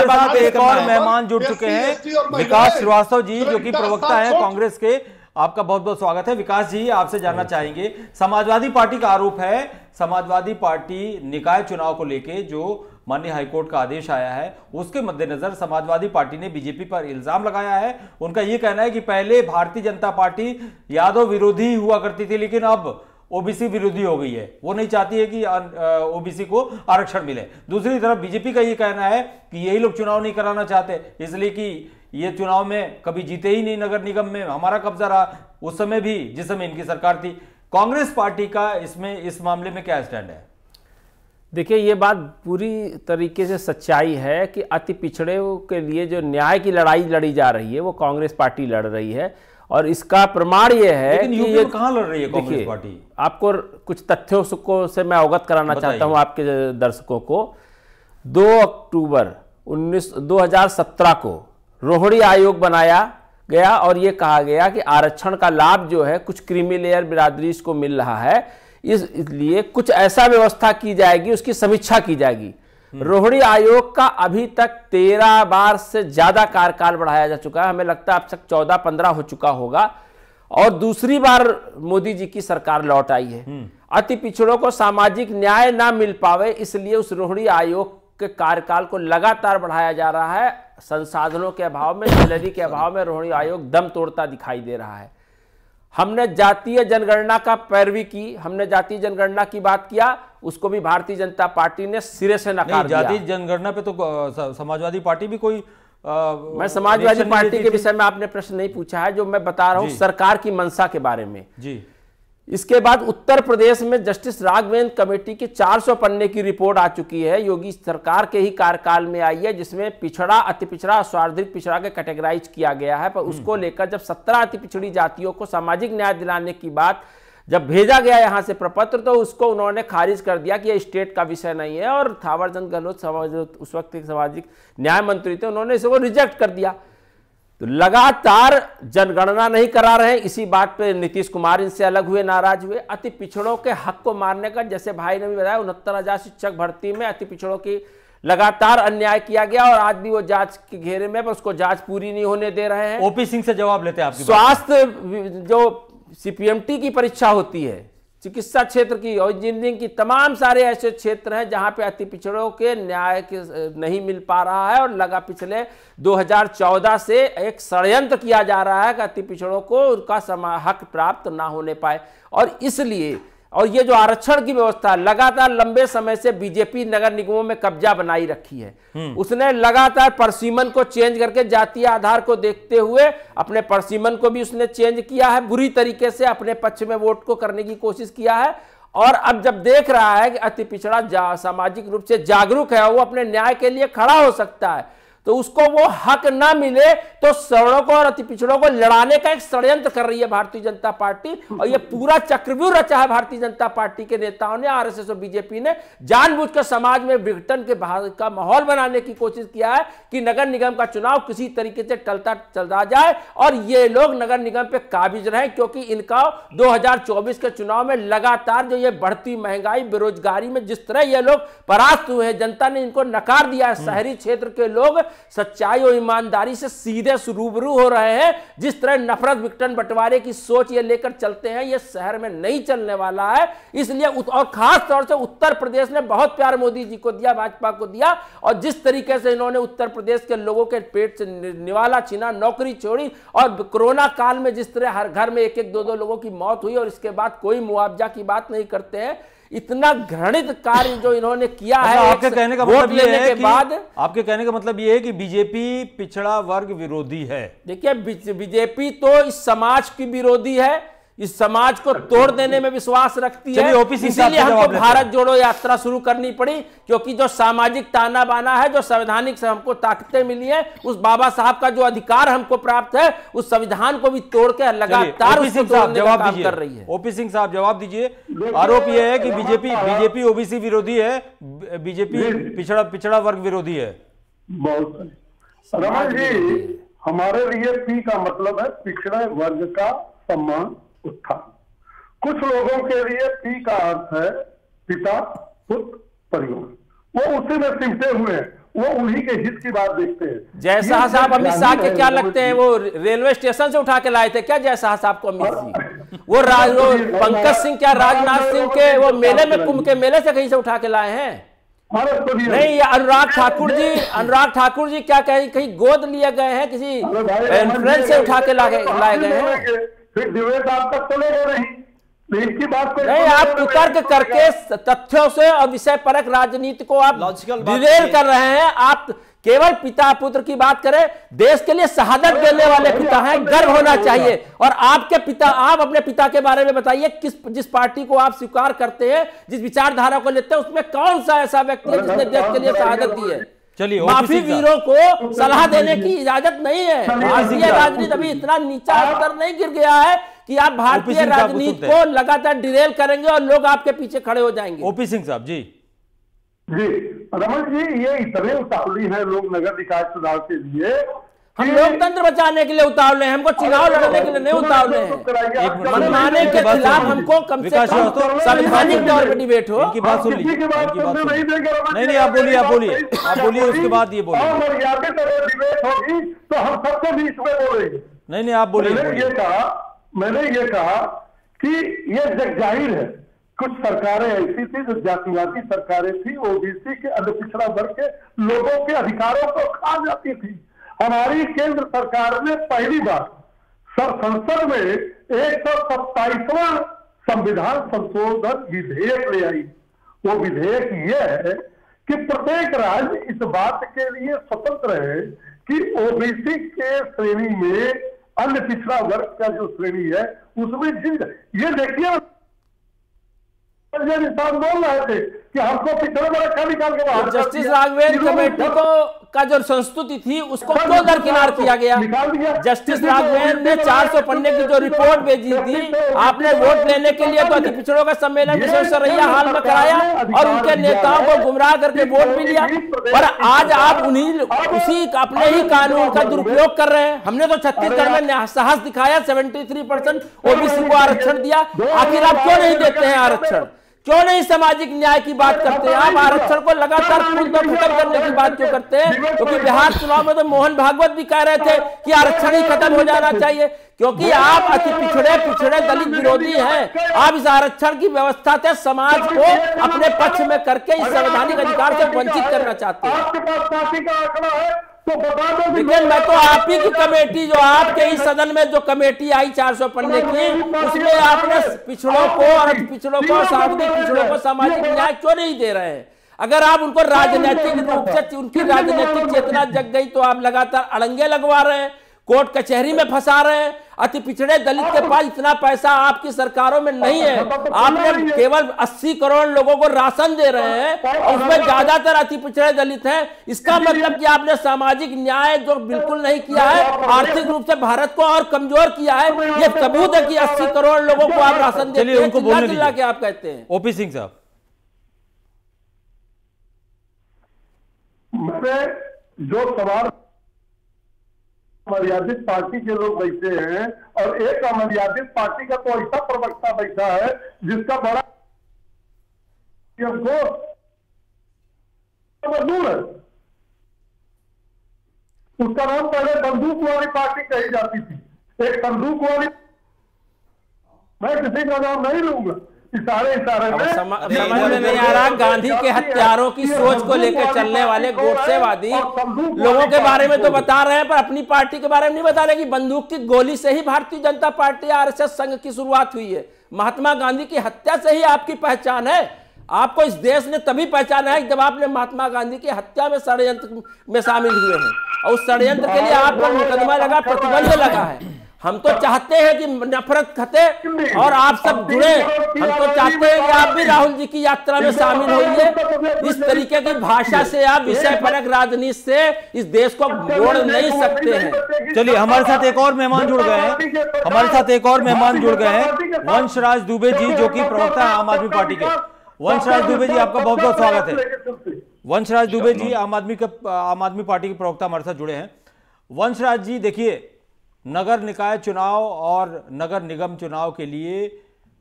Speaker 1: साथ एक और मेहमान जुड़ चुके हैं, विकास श्रीवास्तव जी, जो कि प्रवक्ता है कांग्रेस के। आपका बहुत बहुत स्वागत है। विकास जी, आपसे जानना चाहेंगे, समाजवादी पार्टी का आरोप है, समाजवादी पार्टी निकाय चुनाव को लेके जो माननीय हाईकोर्ट का आदेश आया है उसके मद्देनजर समाजवादी पार्टी ने बीजेपी पर इल्जाम लगाया है। उनका यह कहना है कि पहले भारतीय जनता पार्टी यादव विरोधी हुआ करती थी, लेकिन अब ओबीसी विरोधी हो गई है, वो नहीं चाहती है कि ओबीसी को आरक्षण मिले। दूसरी तरफ बीजेपी का ये कहना है कि यही लोग चुनाव नहीं कराना चाहते इसलिए कि ये चुनाव में कभी जीते ही नहीं, नगर निगम में हमारा कब्जा रहा उस समय भी जिस समय इनकी सरकार थी। कांग्रेस पार्टी का इसमें इस मामले में क्या स्टैंड है?
Speaker 6: देखिए, ये बात पूरी तरीके से सच्चाई है कि अति पिछड़े के लिए जो न्याय की लड़ाई लड़ी जा रही है वो कांग्रेस पार्टी लड़ रही है, और इसका प्रमाण ये है कि ये
Speaker 1: कहां लड़ रही है कांग्रेस पार्टी।
Speaker 6: आपको कुछ तथ्यों से मैं अवगत कराना चाहता हूं आपके दर्शकों को। 2 अक्टूबर 2017 को रोहिणी आयोग बनाया गया और ये कहा गया कि आरक्षण का लाभ जो है कुछ क्रीमी लेयर बिरादरी को मिल रहा है, इसलिए कुछ ऐसा व्यवस्था की जाएगी, उसकी समीक्षा की जाएगी। रोहिणी आयोग का अभी तक 13 बार से ज्यादा कार्यकाल बढ़ाया जा चुका है, हमें लगता है अब तक 14-15 हो चुका होगा, और दूसरी बार मोदी जी की सरकार लौट आई है। अति पिछड़ों को सामाजिक न्याय ना मिल पावे इसलिए उस रोहिणी आयोग के कार्यकाल को लगातार बढ़ाया जा रहा है। संसाधनों के अभाव में, सैलरी के अभाव में रोहिणी आयोग दम तोड़ता दिखाई दे रहा है। हमने जातीय जनगणना का पैरवी की, हमने जातीय जनगणना की बात किया, उसको भी भारतीय जनता पार्टी ने सिरे से नकार दिया।
Speaker 1: जातीय जनगणना पे तो समाजवादी पार्टी भी कोई
Speaker 6: मैं समाजवादी पार्टी के विषय में आपने प्रश्न नहीं पूछा है, जो मैं बता रहा हूं सरकार की मंशा के बारे में जी। इसके बाद उत्तर प्रदेश में जस्टिस राघवेंद्र कमेटी की 400 पन्ने की रिपोर्ट आ चुकी है, योगी सरकार के ही कार्यकाल में आई है, जिसमें पिछड़ा, अति पिछड़ा, स्वार्थिक पिछड़ा के कैटेगराइज किया गया है। पर उसको लेकर जब 17 अति पिछड़ी जातियों को सामाजिक न्याय दिलाने की बात जब भेजा गया यहां से प्रपत्र, तो उसको उन्होंने खारिज कर दिया कि यह स्टेट का विषय नहीं है, और थावरचंद गहलोत उस वक्त सामाजिक न्याय मंत्री थे, उन्होंने इसको रिजेक्ट कर दिया। तो लगातार जनगणना नहीं करा रहे, इसी बात पे नीतीश कुमार इनसे अलग हुए, नाराज हुए। अति पिछड़ों के हक को मारने का, जैसे भाई ने भी बताया, 69,000 शिक्षक भर्ती में अति पिछड़ों की लगातार अन्याय किया गया, और आज भी वो जांच के घेरे में, पर उसको जांच पूरी नहीं होने दे रहे हैं।
Speaker 1: ओपी सिंह से जवाब लेते हैं आपकी।
Speaker 6: स्वास्थ्य जो सीपीएमटी की परीक्षा होती है, चिकित्सा क्षेत्र की और इंजीनियरिंग की, तमाम सारे ऐसे क्षेत्र हैं जहां पे अति पिछड़ों के न्याय नहीं मिल पा रहा है, और लगा पिछले 2014 से एक षड्यंत्र किया जा रहा है कि अति पिछड़ों को उनका हक प्राप्त ना होने पाए। और इसलिए, और ये जो आरक्षण की व्यवस्था लगातार लंबे समय से बीजेपी नगर निगमों में कब्जा बनाई रखी है, उसने लगातार परसीमन को चेंज करके जातीय आधार को देखते हुए अपने परसीमन को भी उसने चेंज किया है, बुरी तरीके से अपने पक्ष में वोट को करने की कोशिश किया है। और अब जब देख रहा है कि अति पिछड़ा सामाजिक रूप से जागरूक है, वो अपने न्याय के लिए खड़ा हो सकता है, तो उसको वो हक ना मिले, तो सवर्णों को और अति पिछड़ों को लड़ाने का एक षड्यंत्र कर रही है भारतीय जनता पार्टी। और ये पूरा चक्रव्यूह रचा है भारतीय जनता पार्टी के नेताओं ने, आरएसएस और बीजेपी ने जानबूझकर समाज में विघटन के का माहौल बनाने की कोशिश किया है कि नगर निगम का चुनाव किसी तरीके से टलता चला जाए और ये लोग नगर निगम पे काबिज रहे, क्योंकि इनका 2024 के चुनाव में लगातार जो ये बढ़ती महंगाई, बेरोजगारी में जिस तरह ये लोग परास्त हुए हैं, जनता ने इनको नकार दिया है। शहरी क्षेत्र के लोग सच्चाई और ईमानदारी से सीधे रूबरू हो रहे हैं। जिस तरह नफरत विघटन बंटवारे की सोच ये लेकर चलते हैं, ये शहर में नहीं चलने वाला है। इसलिए और खास तौर से उत्तर प्रदेश ने बहुत प्यार मोदी जी को दिया, भाजपा को दिया, और जिस तरीके से इन्होंने उत्तर प्रदेश के लोगों के पेट से निवाला छीना, नौकरी छोड़ी, और कोरोना काल में जिस तरह हर घर में 1-1, 2-2 लोगों की मौत हुई और इसके बाद कोई मुआवजा की बात नहीं करते हैं, इतना घृणित कार्य जो इन्होंने किया है।
Speaker 1: आपके कहने का मतलब ये है कि आपके कहने का मतलब ये है कि बीजेपी पिछड़ा वर्ग विरोधी है।
Speaker 6: देखिए, बीजेपी तो इस समाज की विरोधी है, इस समाज को तोड़ देने में विश्वास रखती है। इसीलिए हमको भारत जोड़ो यात्रा शुरू करनी पड़ी, क्योंकि जो सामाजिक ताना बाना है, जो संवैधानिक से हमको ताकतें मिली है, उस बाबा साहब का जो अधिकार हमको प्राप्त है, उस संविधान को भी तोड़ के लगातार उसको तोड़ने का काम कर रही है।
Speaker 1: ओपी सिंह साहब जवाब दीजिए। आरोप यह है कि बीजेपी ओबीसी विरोधी है, बीजेपी पिछड़ा वर्ग विरोधी है।
Speaker 4: बहुत रमन जी, हमारे लिए पी का मतलब है पिछड़े वर्ग का सम्मान, उत्थान। कुछ लोगों के लिए पी का अर्थ है पिता, पुत्र, परिवार। वो उसी में सिमटे हुए हैं, वो उन्हीं के हित की बात देखते हैं।
Speaker 6: जयशाह साहब अमित शाह के क्या लगते हैं? वो रेलवे स्टेशन से उठा के लाए थे क्या जयशाह साहब को अमित जी? वो पंकज सिंह क्या राजनाथ सिंह के वो मेले में, कुंभ के मेले से कहीं से उठा के लाए हैं? नहीं, अनुराग ठाकुर जी क्या कहीं गोद लिए गए हैं, किसी इन्फ्लुएंस से उठा के लाए गए हैं?
Speaker 4: फिर दिवेश आप तक चले गए नहीं,
Speaker 7: इनकी बात को
Speaker 6: नहीं, आप कुतर्क करके तथ्यों से और विषय परक राजनीति को आप डिरेल कर रहे हैं। आप केवल पिता पुत्र की बात करें, देश के लिए शहादत देने वाले पिता हैं, गर्व होना चाहिए। और आपके पिता, आप अपने पिता के बारे में बताइए, जिस पार्टी को आप स्वीकार करते हैं, जिस विचारधारा को लेते हैं, उसमें कौन सा ऐसा व्यक्ति है जिसने देश के लिए शहादत दी है?
Speaker 1: चलिए,
Speaker 6: माफी वीरों को सलाह देने की इजाजत नहीं है। भारतीय राजनीति अभी इतना नीचा स्तर नहीं गिर गया है कि आप भारतीय राजनीति को लगातार डिरेल करेंगे और लोग आपके पीछे खड़े हो जाएंगे।
Speaker 1: ओपी सिंह साहब जी।
Speaker 7: जी रमन जी, ये इतने उतावली है लोग नगर निकाय चुनाव के लिए,
Speaker 6: हम लोकतंत्र बचाने के लिए उतावले हैं, हमको चुनाव लड़ने के लिए नहीं उतावले हैं। मनमाने के खिलाफ हमको कम से कम संवैधानिक तौर पर डिबेट हो।
Speaker 1: इनकी बात सुन लीजिए, नहीं, आप बोलिए, उसके बाद ये बोलिए।
Speaker 7: मर्यादित अगर डिबेट होगी तो हम सबसे भी इसमें बोलेंगे।
Speaker 1: नहीं, आप बोलिए।
Speaker 7: मैंने ये कहा कि ये जग जाहिर है, कुछ सरकारें ऐसी थी जो जातिवादी सरकारें थी, ओबीसी के अति पिछड़ा वर्ग के लोगों के अधिकारों को खा जाती थी। हमारी केंद्र सरकार ने पहली बार संसद में 127वां संविधान संशोधन विधेयक ले आई। वो विधेयक ये है कि प्रत्येक राज्य इस बात के लिए स्वतंत्र है कि ओबीसी के श्रेणी में अन्य पिछड़ा वर्ग का जो श्रेणी है उसमें ये देखिए, इंसान बोल रहे थे कि हमको पिछड़े वर्ग का निकाल के बाहर।
Speaker 6: जस्टिस राघवेंद्र कमेटी का जो संस्तुति थी उसको क्यों दरकिनार किया गया? जस्टिस राघवेंद्र ने 400 पन्ने की जो रिपोर्ट भेजी थी, आपने वोट लेने के लिए तो अति पिछड़ों का सम्मेलन सरैया हाल में कराया और उनके नेताओं को गुमराह करके वोट भी लिया। और आज आप उसी अपने ही कानून का दुरुपयोग कर रहे हैं। हमने तो छत्तीसगढ़ में साहस दिखाया, 73% ओबीसी को आरक्षण दिया। आखिर आप क्यों नहीं देते हैं आरक्षण? क्यों नहीं सामाजिक न्याय की बात करते हैं? आप आरक्षण को लगातार खत्म करने की बात क्यों करते हैं? क्योंकि बिहार चुनाव में तो मोहन भागवत भी कह रहे थे कि आरक्षण ही खत्म हो जाना चाहिए, क्योंकि आप अति पिछड़े दलित विरोधी हैं। आप इस आरक्षण की व्यवस्था से समाज को अपने पक्ष में करके इस संवैधानिक अधिकार से वंचित करना चाहते हैं।
Speaker 7: आपके पास पार्टी का आंकड़ा है तो बता दो।
Speaker 6: लेकिन मैं तो आप ही की कमेटी, जो आपके ही सदन में जो कमेटी आई 400 पन्ने की, उसमें आपने पिछड़ों को और पिछड़ों को, सामाजिक पिछड़ों को सामाजिक न्याय क्यों नहीं दे रहे हैं? अगर आप उनको राजनीतिक रूप से उनकी राजनीतिक चेतना जग गई तो आप लगातार अड़ंगे लगवा रहे हैं, कोर्ट कचहरी में फंसा रहे हैं। अति पिछड़े दलित के पास इतना पैसा आपकी सरकारों में नहीं है। आपने केवल 80 करोड़ लोगों को राशन दे रहे हैं और उसमें ज्यादातर अति पिछड़े दलित हैं। इसका मतलब कि आपने सामाजिक न्याय जो बिल्कुल नहीं किया है, आर्थिक रूप से भारत को और कमजोर किया है। ये सबूत है कि 80 करोड़ लोगों को आप राशन देते हैं, चिल्ला के आप कहते हैं।
Speaker 1: ओपी सिंह साहब,
Speaker 7: जो सवाल मर्यादित पार्टी के लोग बैठे हैं और एक अमर्यादित पार्टी का तो ऐसा प्रवक्ता बैठा है जिसका बड़ा मजदूर है, उसका नाम पहले बंदूक वाली पार्टी कही जाती थी। एक बंदूक वाली, मैं किसी का नाम नहीं लूंगा, इशारे में
Speaker 6: समझ में नहीं आ रहा। गांधी के हत्यारों की सोच को लेकर चलने वाले गोडसेवादी लोगों के बारे में तो बता रहे हैं, पर अपनी पार्टी के बारे में नहीं बता रहे कि बंदूक की गोली से ही भारतीय जनता पार्टी आरएसएस संघ की शुरुआत हुई है। महात्मा गांधी की हत्या से ही आपकी पहचान है। आपको इस देश ने तभी पहचाना है जब आपने महात्मा गांधी की हत्या में षड्यंत्र में शामिल हुए हैं, और उस षड्यंत्र के लिए आप पर मुकदमा लगा, प्रतिबंध लगा है। हम तो चाहते हैं कि नफरत खते और आप सब जुड़े। हम तो चाहते हैं कि आप भी राहुल जी की यात्रा में शामिल होइए। इस तरीके की भाषा से आप विषय परक राजनीति से इस देश को मोड़ नहीं सकते हैं।
Speaker 1: चलिए, हमारे साथ एक और मेहमान जुड़ गए हैं, वंशराज दुबे जी, जो कि प्रवक्ता है आम आदमी पार्टी के। वंशराज दुबे जी, आपका बहुत बहुत स्वागत है। वंशराज दुबे जी आम आदमी पार्टी के प्रवक्ता हमारे साथ जुड़े हैं। वंशराज जी, देखिए, नगर निकाय चुनाव और नगर निगम चुनाव के लिए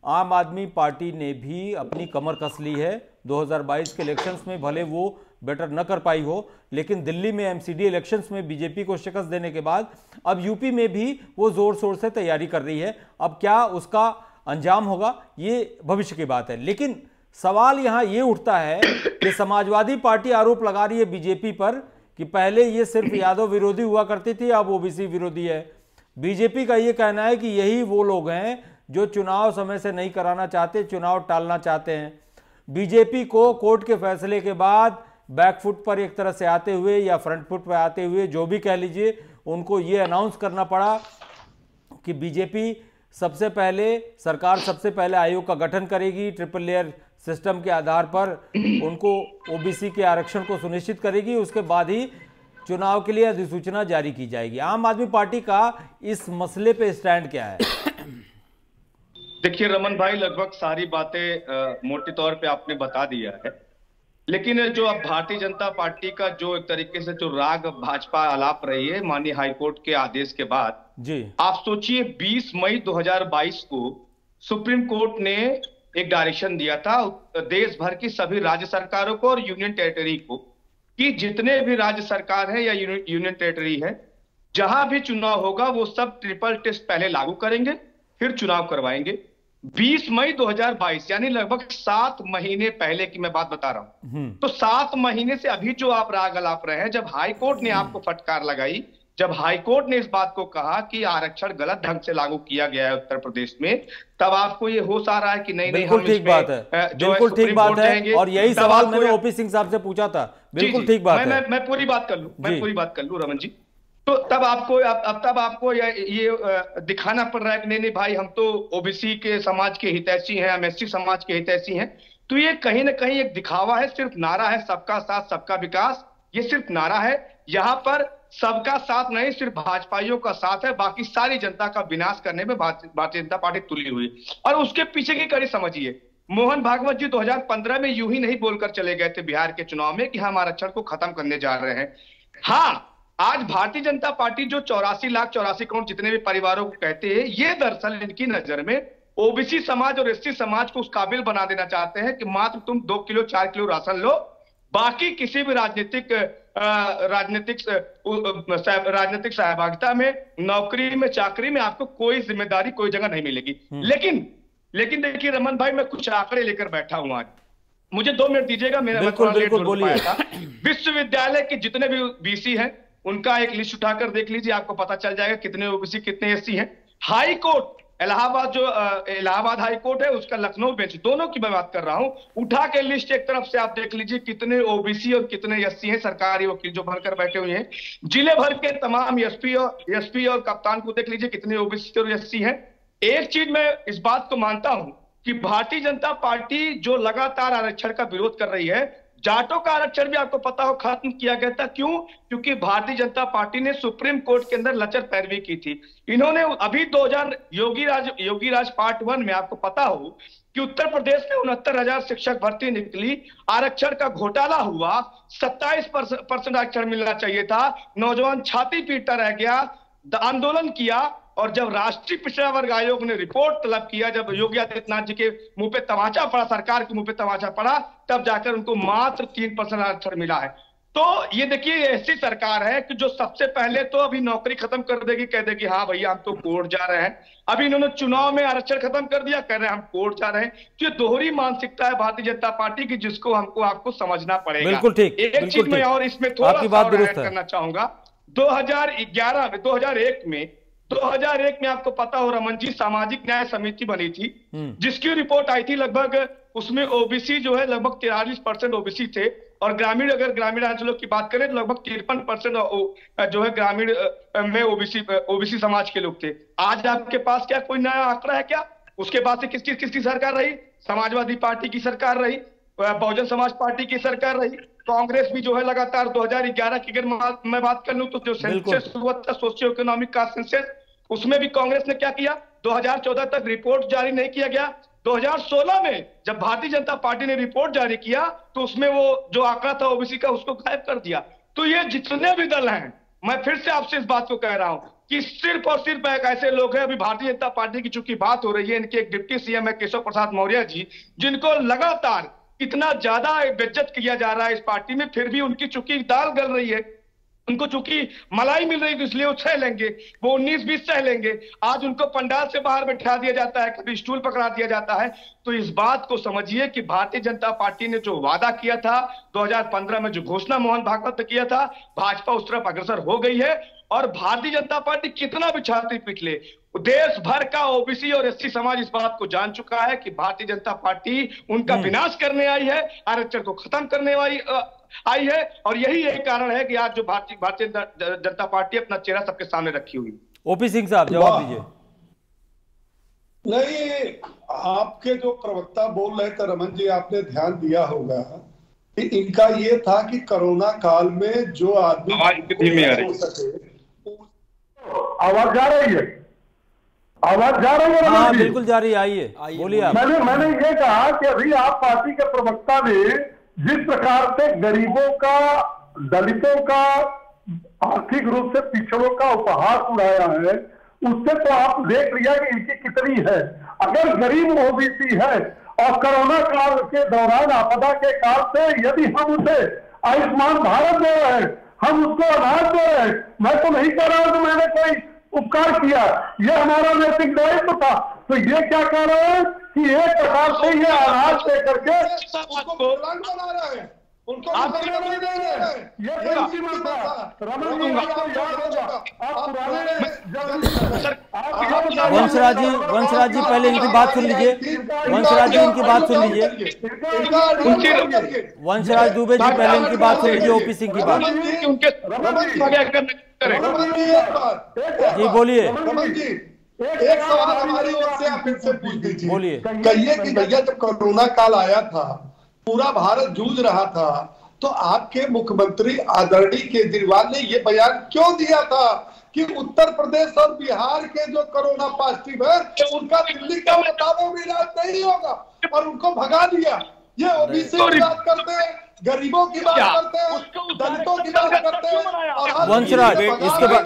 Speaker 1: आम आदमी पार्टी ने भी अपनी कमर कस ली है। 2022 के इलेक्शंस में भले वो बेटर न कर पाई हो, लेकिन दिल्ली में एमसीडी इलेक्शंस में बीजेपी को शिकस्त देने के बाद अब यूपी में भी वो जोर शोर से तैयारी कर रही है। अब क्या उसका अंजाम होगा, ये भविष्य की बात है। लेकिन सवाल यहां ये उठता है कि समाजवादी पार्टी आरोप लगा रही है बीजेपी पर कि पहले ये सिर्फ यादव विरोधी हुआ करती थी, अब ओबीसी विरोधी है। बीजेपी का ये कहना है कि यही वो लोग हैं जो चुनाव समय से नहीं कराना चाहते, चुनाव टालना चाहते हैं। बीजेपी को कोर्ट के फैसले के बाद बैकफुट पर एक तरह से आते हुए या फ्रंट फुट पर आते हुए, जो भी कह लीजिए, उनको ये अनाउंस करना पड़ा कि बीजेपी सरकार सबसे पहले आयोग का गठन करेगी, ट्रिपल लेयर सिस्टम के आधार पर उनको ओबीसी के आरक्षण को सुनिश्चित करेगी, उसके बाद ही चुनाव के लिए अधिसूचना जारी की जाएगी। आम आदमी पार्टी का इस मसले पे स्टैंड क्या है?
Speaker 8: देखिए रमन भाई, लगभग सारी बातें मोटे तौर पे आपने बता दिया है, लेकिन जो अब भारतीय जनता पार्टी का जो एक तरीके से जो राग भाजपा आलाप रही है माननीय हाईकोर्ट के आदेश के बाद जी, आप सोचिए 20 मई 2022 को सुप्रीम कोर्ट ने एक डायरेक्शन दिया था देश भर की सभी राज्य सरकारों को और यूनियन टेरिटरी को कि जितने भी राज्य सरकार है या यूनियन टेरिटरी है, जहां भी चुनाव होगा वो सब ट्रिपल टेस्ट पहले लागू करेंगे, फिर चुनाव करवाएंगे। 20 मई 2022 यानी लगभग 7 महीने पहले की मैं बात बता रहा हूं। तो 7 महीने से अभी जो आप राग अलाप रहे हैं, जब हाईकोर्ट ने आपको फटकार लगाई, जब हाईकोर्ट ने इस बात को कहा कि आरक्षण गलत ढंग से लागू किया गया है उत्तर प्रदेश में, तब आपको ये होश आ रहा है कि नहीं
Speaker 1: बिल्कुल ठीक बात है, बिल्कुल ठीक बात है। और यही सवाल मैंने ओपी सिंह साहब से पूछा था। बिल्कुल ठीक बात है।
Speaker 8: मैं पूरी बात कर लूं रमन जी। तो तब आपको ये दिखाना पड़ रहा है कि नहीं भाई, हम तो ओबीसी के समाज के हितैषी हैं, हम एससी समाज के हितैषी हैं। तो ये कहीं ना कहीं एक दिखावा है, सिर्फ नारा है सबका साथ सबका विकास, ये सिर्फ नारा है। यहाँ पर सबका साथ नहीं, सिर्फ भाजपाइयों का साथ है, बाकी सारी जनता का विनाश करने में भारतीय जनता पार्टी तुली हुई। और उसके पीछे की कड़ी समझिए, मोहन भागवत जी 2015 में यूं ही नहीं बोलकर चले गए थे बिहार के चुनाव में कि हम आरक्षण को खत्म करने जा रहे हैं। हाँ, आज भारतीय जनता पार्टी जो 84 करोड़ जितने भी परिवारों को कहते हैं, ये दरअसल इनकी नजर में ओबीसी समाज और एससी समाज को उस काबिल बना देना चाहते हैं कि मात्र तुम 2 किलो 4 किलो राशन लो, बाकी किसी भी राजनीतिक सहभागिता में, नौकरी में, चाकरी में आपको कोई जिम्मेदारी, कोई जगह नहीं मिलेगी। लेकिन देखिए रमन भाई, मैं कुछ आंकड़े लेकर बैठा हूं आज, मुझे 2 मिनट दीजिएगा। मेरा
Speaker 1: बिल्कुल बोलिए।
Speaker 8: विश्वविद्यालय के जितने भी बीसी हैं उनका एक लिस्ट उठाकर देख लीजिए, आपको पता चल जाएगा कितने ओबीसी कितने एससी हैं। High court Allahabad high court है, उसका लखनऊ बेंच, दोनों की मैं बात कर रहा हूं, उठा के लिस्ट एक तरफ से आप देख लीजिए कितने ओबीसी और कितने एससी हैं। सरकारी वकील जो भरकर बैठे हुए हैं, जिले भर के तमाम एसपी और कप्तान को देख लीजिए कितने ओबीसी और एससी हैं। एक चीज मैं इस बात को मानता हूं कि भारतीय जनता पार्टी जो लगातार आरक्षण का विरोध कर रही है, जाटों का आरक्षण भी आपको पता हो खत्म किया गया था। क्यों? क्योंकि भारतीय जनता पार्टी ने सुप्रीम कोर्ट के अंदर लचर पैरवी की थी। इन्होंने अभी 2000 योगी राज पार्ट 1 में आपको पता हो कि उत्तर प्रदेश में 69,000 शिक्षक भर्ती निकली, आरक्षण का घोटाला हुआ, 27% आरक्षण मिलना चाहिए था, नौजवान छाती पीटता रह गया, आंदोलन किया, और जब राष्ट्रीय पिछड़ा वर्ग आयोग ने रिपोर्ट तलब किया, जब योगी आदित्यनाथ जी के मुंह पे तमाचा पड़ा, सरकार के मुंह पे तमाचा पड़ा, तब जाकर उनको मात्र 3% आरक्षण मिला है। तो ये देखिए, ऐसी सरकार है कि जो सबसे पहले तो अभी नौकरी खत्म कर देगी, कह देगी हाँ भैया हम तो कोर्ट जा रहे हैं। अभी इन्होंने चुनाव में आरक्षण खत्म कर दिया, कह रहे हैं हम कोर्ट जा रहे हैं। ये दोहरी मानसिकता है भारतीय जनता पार्टी की, जिसको आपको समझना पड़ेगा।
Speaker 1: बिल्कुल ठीक।
Speaker 8: एक चीज मैं और इसमें थोड़ा सा करना चाहूंगा। 2001 में आपको पता हो रमन जी, सामाजिक न्याय समिति बनी थी, जिसकी रिपोर्ट आई थी, लगभग उसमें ओबीसी जो है लगभग 43% ओबीसी थे, और अगर ग्रामीण अंचलों की बात करें तो लगभग 53% जो है ग्रामीण में ओबीसी समाज के लोग थे। आज आपके पास क्या कोई नया आंकड़ा है क्या? उसके बाद से किसकी सरकार रही? समाजवादी पार्टी की सरकार रही, बहुजन समाज पार्टी की सरकार रही, कांग्रेस भी जो है लगातार 2011 की अगर मैं बात कर लूं तो जो सेंसस हुआ था, सोशियो इकोनॉमिक का सेंसस, उसमें भी कांग्रेस ने क्या किया? 2014 तक रिपोर्ट जारी नहीं किया गया। 2016 में जब भारतीय जनता पार्टी ने रिपोर्ट जारी किया तो उसमें वो जो आंकड़ा था ओबीसी का, उसको गायब कर दिया। तो ये जितने भी दल हैं, मैं फिर से आपसे इस बात को कह रहा हूं कि सिर्फ और सिर्फ एक ऐसे लोग हैं, अभी भारतीय जनता पार्टी की चूंकि बात हो रही है, इनके एक डिप्टी सीएम है केशव प्रसाद मौर्य जी, जिनको लगातार इतना ज्यादा बेइज्जत किया जा रहा है इस पार्टी में, फिर भी उनकी चूंकि दाल गल रही है, उनको चूंकि मलाई मिल रही थी इसलिए वो सह लेंगे, वो 19-20 सह लेंगे। आज उनको पंडाल से बाहर बैठा दिया जाता है, कभी स्टूल पकड़ा दिया जाता है। तो इस बात को समझिए कि भारतीय जनता पार्टी ने जो वादा किया था 2015 में, जो घोषणा मोहन भागवत ने किया था, भाजपा उस तरफ अग्रसर हो गई है। और भारतीय जनता पार्टी कितना भी छाती पीट ले, देश भर का ओबीसी और एससी समाज इस बात को जान चुका है कि भारतीय जनता पार्टी उनका विनाश करने आई है, आरक्षण को खत्म करने आई है। और यही एक कारण है कि आज जो भारतीय जनता पार्टी अपना चेहरा सबके सामने रखी हुई।
Speaker 1: ओपी सिंह साहब जवाब दीजिए।
Speaker 4: नहीं, आपके जो प्रवक्ता बोल रहे थे रमन जी, आपने ध्यान दिया होगा कि इनका ये था कि कोरोना काल में जो आदमी हो सके।
Speaker 7: आवाज जा रही है? आवाज जा रही है?
Speaker 1: हाँ बिल्कुल जा रही है, आइए बोलिए आप।
Speaker 7: मैंने ये कहा कि अभी आप पार्टी के प्रवक्ता ने जिस प्रकार से गरीबों का, दलितों का, आर्थिक रूप से पिछड़ों का उपहास उड़ाया है, उससे तो आप देख लिया कि इनकी कितनी है। अगर गरीब ओबीसी है और कोरोना काल के दौरान, आपदा के काल से यदि हम उसे आयुष्मान भारत दे रहे हैं, हम उसको अनाज दे रहे हैं, मैं तो नहीं कह रहा हूं कि मैंने कोई उपकार किया, यह हमारा नैतिक दायित्व था। तो ये क्या कह रहे हैं कि एक प्रकार से ये अनाज दे करके
Speaker 4: उसको बना रहे हैं, उनको
Speaker 1: वंशराज जी पहले इनकी बात सुन लीजिए। वंशराज जी इनकी बात सुन लीजिए। वंशराज दुबे जी पहले इनकी बात सुन लीजिए, ओपी सिंह की बात। जी बोलिए।
Speaker 4: एक सवाल हमारी ओर से आप इनसे पूछ दीजिए,
Speaker 1: बोलिए।
Speaker 4: कहिए कि भैया जब कोरोना काल आया था, पूरा भारत जूझ रहा था, तो आपके मुख्यमंत्री आदरणीय केजरीवाल ने ये बयान क्यों दिया था कि उत्तर प्रदेश और बिहार के जो कोरोना पॉजिटिव है उनका दिल्ली का मुताबिक इलाज नहीं होगा, और उनको भगा दिया। ये ओबीसी की बात करते हैं, गरीबों की बात करते हैं, दलितों की बात करते हैं।
Speaker 1: वंशराज इसके बाद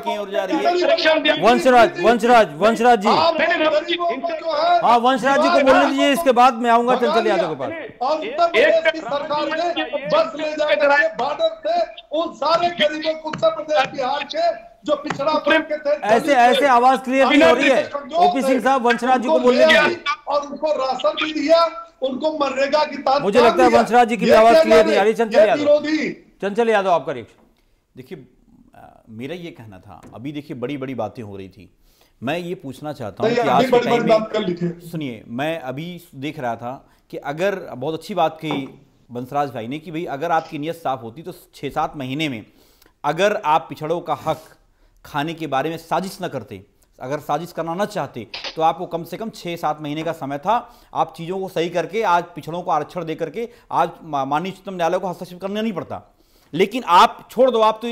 Speaker 1: वंशराज जी, हाँ वंशराज जी को बोलने दीजिए, इसके बाद मैं आऊंगा चंचल यादव के पास।
Speaker 4: और उत्तर प्रदेश की सरकार ने बस ले जाकर बॉर्डर से उन सारे गरीबों को, उत्तर प्रदेश बिहार के जो पिछड़ा वर्ग के थे,
Speaker 1: ऐसे आवाज क्लियर नहीं हो रही है। ओपी सिंह साहब वंशराज जी को बोलने दीजिए।
Speaker 4: और उनको राशन भी दिया, उनको मनरेगा की तारीफ।
Speaker 1: मुझे लगता है वंशराज जी की आवाज क्लियर नहीं आ रही। चंचल यादव आपका रिएक्शन।
Speaker 5: देखिए मेरा ये कहना था, अभी देखिए बड़ी बड़ी बातें हो रही थी, मैं ये पूछना चाहता हूँ कि आज के टाइम में, सुनिए, मैं अभी देख रहा था कि अगर, बहुत अच्छी बात कही बंसराज भाई ने कि भाई अगर आपकी नीयत साफ होती तो 6-7 महीने में अगर आप पिछड़ों का हक खाने के बारे में साजिश न करते, अगर साजिश करना न चाहते, तो आपको कम से कम 6-7 महीने का समय था। आप चीज़ों को सही करके आज पिछड़ों को आरक्षण दे करके आज माननीय उच्चतम न्यायालय को हस्तक्षेप करना नहीं पड़ता। लेकिन आप छोड़ दो, आप तो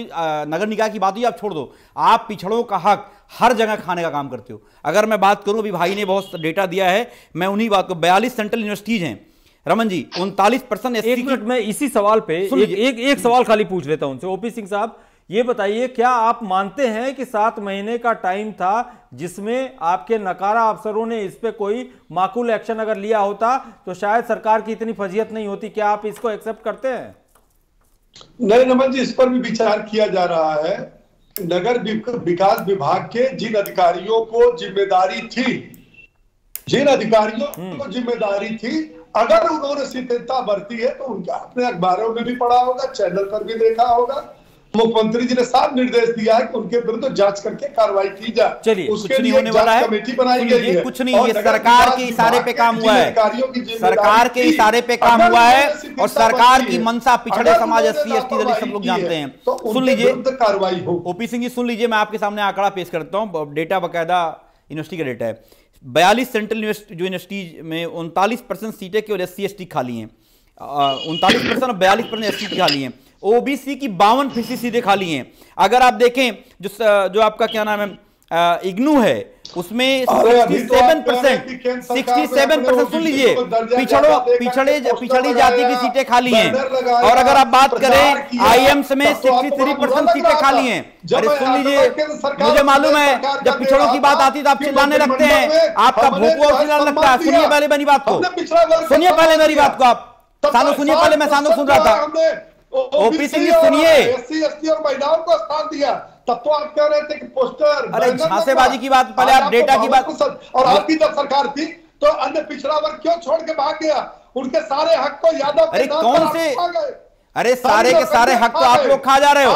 Speaker 5: नगर निकाय की बात हुई, आप छोड़ दो, आप पिछड़ों का हक हर जगह खाने का काम करते हो। अगर मैं बात करूं, अभी भाई ने बहुत डेटा दिया है, मैं उन्हीं बात को, 42 सेंट्रल यूनिवर्सिटीज हैं रमन जी, 39% एससी।
Speaker 1: एक मिनट में इसी सवाल पे एक सवाल खाली पूछ लेता हूं उनसे। ओपी सिंह साहब ये बताइए, क्या आप मानते हैं कि 7 महीने का टाइम था जिसमें आपके नकारा अफसरों ने इस पे कोई माकूल एक्शन अगर लिया होता तो शायद सरकार की इतनी फजीयत नहीं होती? क्या आप इसको एक्सेप्ट करते हैं?
Speaker 4: नहीं रमन जी, इस पर भी विचार किया जा रहा है। नगर विकास विभाग के जिन अधिकारियों को जिम्मेदारी थी, अगर उन्होंने शिथिलता बरती है तो उनका अपने अखबारों में भी पढ़ा होगा, चैनल पर भी देखा होगा। मुख्यमंत्री जी ने साफ निर्देश दिया है कि उनके विरुद्ध जांच करके कार्रवाई की जाए।
Speaker 5: चलिए, कुछ नहीं होने वाला है,
Speaker 4: कमेटी बनाई गई है,
Speaker 5: कुछ नहीं, ये सरकार के इशारे पे काम हुआ है, सरकार के इशारे पे काम हुआ है, और सरकार की मंशा पिछड़े समाज, एससी एसटी दलित सब लोग जानते हैं। सुन लीजिए
Speaker 4: कार्रवाई हो।
Speaker 5: ओपी सिंह जी सुन लीजिए, मैं आपके सामने आंकड़ा पेश करता हूँ, डेटा बाकायदा यूनिवर्सिटी का डेटा है। 42 सेंट्रल यूनिवर्सिटीज में 39% सीटें केवल एससी एसटी खाली हैं, 39% और 42% एससी खाली हैं। ओबीसी की 52% सीटें खाली हैं। अगर आप देखें जो आपका क्या नाम है इग्नू है, उसमें 67%, सुन लीजिए, पिछड़ी जाति की सीटें खाली हैं। और अगर आप बात करें आईएम्स में 63% सीटें खाली हैं। अरे सुन लीजिए, मुझे मालूम है जब पिछड़ों की बात आती है तो आप चिल्लाने लगते हैं, आपका भूखवा चिल्लाने लगता है। सुनिए पहले मेरी बात को, सुनिए पहले मेरी बात को, आप सानू सुनिए, पहले मैं सानू सुन रहा था। ओपीसी सुनिए,
Speaker 4: SC ST और महिलाओं को स्थान दिया, तब तो आप कह रहे थे कि पोस्टर,
Speaker 5: अरे झांसेबाजी की बात, पहले आप डेटा की बात।
Speaker 4: और आपकी जब सरकार थी तो अन्य पिछड़ा वर्ग क्यों छोड़ के भाग गया? उनके सारे हक को यादव के नाम
Speaker 5: कौन
Speaker 4: पर
Speaker 5: से,
Speaker 4: खा गए।
Speaker 5: अरे सारे के सारे हक तो आप लोग खा जा रहे हो,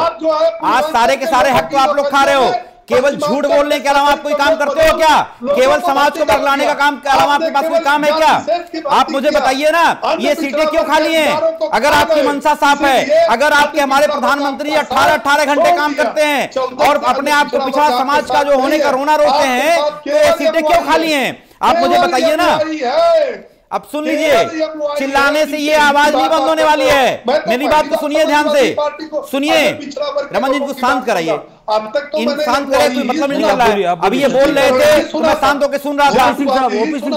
Speaker 5: आज सारे के सारे हक तो आप लोग खा रहे हो। केवल झूठ बोलने के अलावा आप कोई काम करते हो क्या? केवल समाज को बरगलाने का काम के अलावा आपके पास कोई काम है क्या? आप मुझे बताइए ना, ये सीटें क्यों खाली हैं? अगर आपकी मंशा साफ है, अगर आपके हमारे प्रधानमंत्री 18-18 घंटे काम करते हैं और अपने आप को पिछड़ा समाज का जो होने का रोना रोते हैं, तो ये सीटें क्यों खाली हैं? आप मुझे बताइए ना। अब सुन लीजिए, चिल्लाने से ये आवाज नहीं बंद होने वाली है। मेरी बात को सुनिए ध्यान से, सुनिए। रमन जी को शांत कराइए,
Speaker 4: अब तक तो
Speaker 5: शांत करे, कोई मतलब नहीं कर रहा है। अभी ये बोल रहे थे तो मैं शांत होकर सुन रहा था।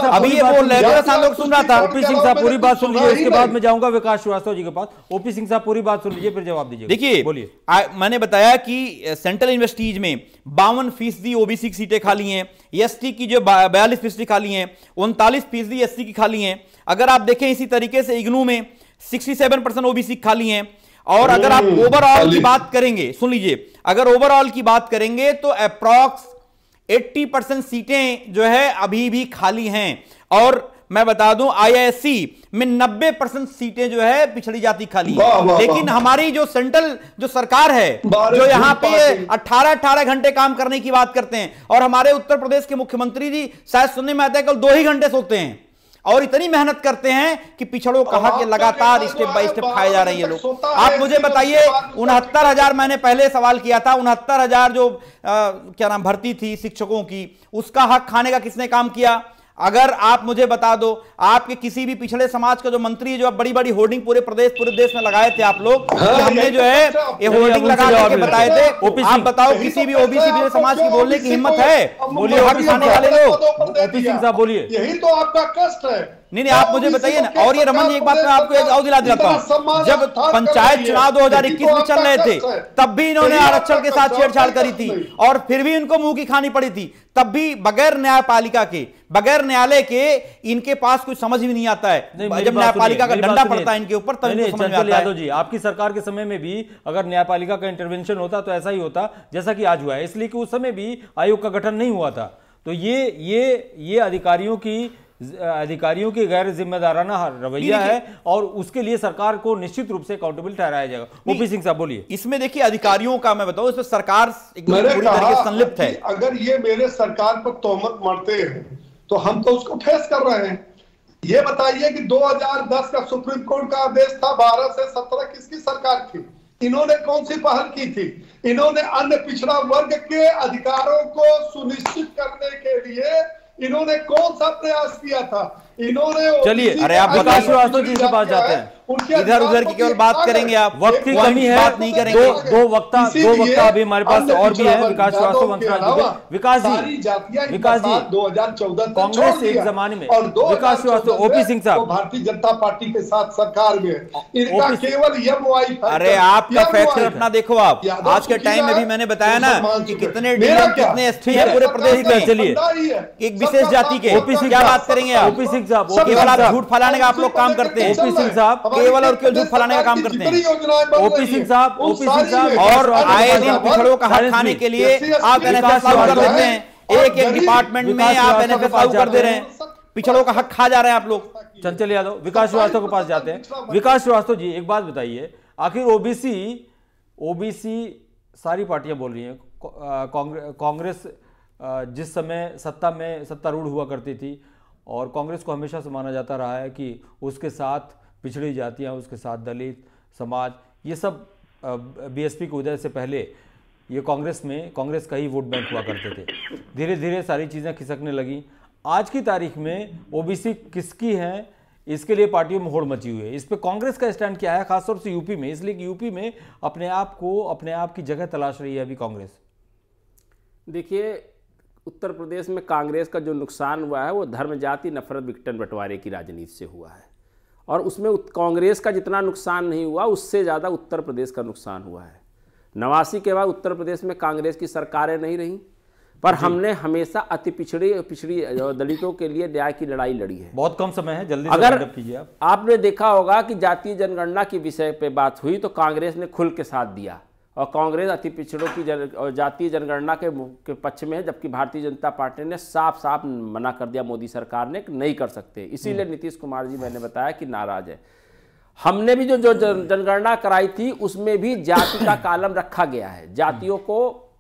Speaker 5: अभी ये बोल रहे थे मैं शांत होकर सुन रहा था।
Speaker 1: ओपी सिंह साहब पूरी बात सुन लीजिए, उसके बाद मैं जाऊंगा विकास श्रीवास्तव जी के पास। ओपी सिंह साहब पूरी बात सुन लीजिए, फिर जवाब दीजिए।
Speaker 5: देखिए,
Speaker 1: बोलिए।
Speaker 5: मैंने बताया कि सेंट्रल यूनिवर्सिटीज में 52% ओबीसी की सीटें खाली हैं, एसटी की जो 42% खाली हैं, 39% एससी की खाली हैं। अगर आप देखें इसी तरीके से इग्नू में 67% ओबीसी खाली हैं। और अगर आप ओवरऑल की बात करेंगे, सुन लीजिए, अगर ओवरऑल की बात करेंगे तो अप्रॉक्स 80% सीटें जो है अभी भी खाली हैं। और मैं बता दूं आईआईएससी में 90% सीटें जो है पिछड़ी जाति खाली है। लेकिन हमारी जो सेंट्रल जो सरकार है, जो यहां पे 18-18 घंटे काम करने की बात करते हैं, और हमारे उत्तर प्रदेश के मुख्यमंत्री जी शायद सुनने में आता है कल 2 ही घंटे सोते हैं और इतनी मेहनत करते हैं कि पिछड़ों का हक लगातार स्टेप बाय स्टेप खाए जा रहे हैं ये लोग। आप मुझे बताइए, 69,000 मैंने पहले सवाल किया था, 69,000 जो क्या नाम भर्ती थी शिक्षकों की, उसका हक खाने का किसने काम किया? अगर आप मुझे बता दो, आपके किसी भी पिछड़े समाज का जो मंत्री जो बड़ी बड़ी होर्डिंग पूरे देश में लगाए थे आप लोग, हमने जो है ये होर्डिंग लगा के बताए थे। आप बताओ, किसी भी ओबीसी पिछड़े समाज की बोलने की हिम्मत है? बोलिए, हक खाने वाले लोग।
Speaker 1: ओपी सिंह साहब बोलिए।
Speaker 4: यही तो आपका कष्ट है।
Speaker 5: नहीं, आप मुझे बताइए ना। और ये रमन जी, एक बात मैं आपको और दिला देता हूं, जब पंचायत चुनाव 2021 में चल रहे थे, तब भी इन्होंने आरक्षण के साथ छेड़छाड़ करी थी और फिर भी इनको मुंह की खानी पड़ी थी। तब भी बगैर न्यायपालिका के, बगैर न्यायालय के इनके पास कुछ समझ भी नहीं आता है। जब न्यायपालिका का डंडा पड़ता है इनके ऊपर, तब इनको समझ में आता है।
Speaker 1: यादव जी, आपकी सरकार के समय में भी अगर न्यायपालिका का इंटरवेंशन होता तो ऐसा ही होता जैसा कि आज हुआ है, इसलिए कि उस समय भी आयोग का गठन नहीं हुआ था। तो ये अधिकारियों की गैर जिम्मेदाराना रवैया है और उसके लिए सरकार को निश्चित रूप से अकाउंटेबल ठहराया जाएगा। ओपी सिंह साहब बोलिए।
Speaker 5: इसमें देखिए, अधिकारियों का मैं बताऊं, इसमें सरकार पूरी तरह से संलिप्त है।
Speaker 4: अगर ये मेरे सरकार पर तोहमत मरते हैं तो हम तो उसको फेस कर रहे हैं। ये बताइए कि 2010 का सुप्रीम कोर्ट का आदेश था, 12 से 17 किसकी सरकार थी? इन्होंने कौन सी पहल की थी? इन्होंने अन्य पिछड़ा वर्ग के अधिकारों को सुनिश्चित करने के लिए इन्होंने कौन सा प्रयास किया था? इन्होंने,
Speaker 1: चलिए, अरे आप विकास श्रीवास्तव जी के पास जाते हैं,
Speaker 5: इधर उधर की केवल बात करेंगे आप,
Speaker 1: वक्त की कमी है, बात नहीं करेंगे। दो वक्ता अभी हमारे पास और भी है, विकास श्रीवास्तव, विकास जी
Speaker 4: 2014
Speaker 1: कांग्रेस एक जमाने में, विकास श्रीवास्तव, ओपी सिंह साहब
Speaker 4: भारतीय जनता पार्टी के साथ सरकार में, इनका केवल MOI।
Speaker 5: अरे आपका फैक्टर अपना देखो, आप आज के टाइम में भी मैंने बताया ना कि कितने डीएम कितने एसटी है पूरे प्रदेश में।
Speaker 1: चलिए,
Speaker 5: एक विशेष जाति के क्या बात करेंगे आप?
Speaker 1: ओपी सिंह साहब,
Speaker 5: केवल आप झूठ फैलाने का आप लोग काम करते हैं।
Speaker 1: ओपी सिंह साहब
Speaker 5: केवल और केवल झूठ फैलाने का काम करते हैं।
Speaker 1: ओपी सिंह साहब
Speaker 5: और आए दिन पिछड़ों का हक खाने के लिए आप एनएफएस लागू कर देते हैं। एक एक डिपार्टमेंट में आप एनएफएस लागू कर दे रहे हैं, पिछड़ों का हक खा जा रहे हैं आप लोग।
Speaker 1: चंचल यादव, विकास श्रीवास्तव के पास जाते हैं। विकास श्रीवास्तव जी, एक बात बताइए, आखिर ओबीसी सारी पार्टियां बोल रही हैं, कांग्रेस जिस समय सत्तारूढ़ हुआ करती थी और कांग्रेस को हमेशा से माना जाता रहा है कि उसके साथ पिछड़ी जातियां, उसके साथ दलित समाज, ये सब बीएसपी के उदय से पहले ये कांग्रेस का ही वोट बैंक हुआ करते थे। धीरे धीरे सारी चीज़ें खिसकने लगी। आज की तारीख में ओबीसी किसकी है, इसके लिए पार्टियों में होड़ मची हुई है। इस पर कांग्रेस का स्टैंड क्या है, खासतौर से यूपी में? इसलिए कि यूपी में अपने आप की जगह तलाश रही है अभी कांग्रेस।
Speaker 6: देखिए, उत्तर प्रदेश में कांग्रेस का जो नुकसान हुआ है वो धर्म जाति नफरत विघटन बंटवारे की राजनीति से हुआ है, और उसमें कांग्रेस का जितना नुकसान नहीं हुआ उससे ज़्यादा उत्तर प्रदेश का नुकसान हुआ है। 89 के बाद उत्तर प्रदेश में कांग्रेस की सरकारें नहीं रहीं, पर हमने हमेशा अति पिछड़ी दलितों के लिए न्याय की लड़ाई लड़ी है।
Speaker 1: बहुत कम समय है, जल्दी
Speaker 6: अगर
Speaker 1: कीजिए आप।
Speaker 6: आपने देखा होगा कि जातीय जनगणना के विषय पे बात हुई तो कांग्रेस ने खुल के साथ दिया और कांग्रेस अति पिछड़ों की और जातीय जनगणना के पक्ष में है, जबकि भारतीय जनता पार्टी ने साफ साफ मना कर दिया मोदी सरकार ने कि नहीं कर सकते। इसीलिए नीतीश कुमार जी मैंने बताया कि नाराज है। हमने भी जो जनगणना कराई थी उसमें भी जाति का कालम रखा गया है। जातियों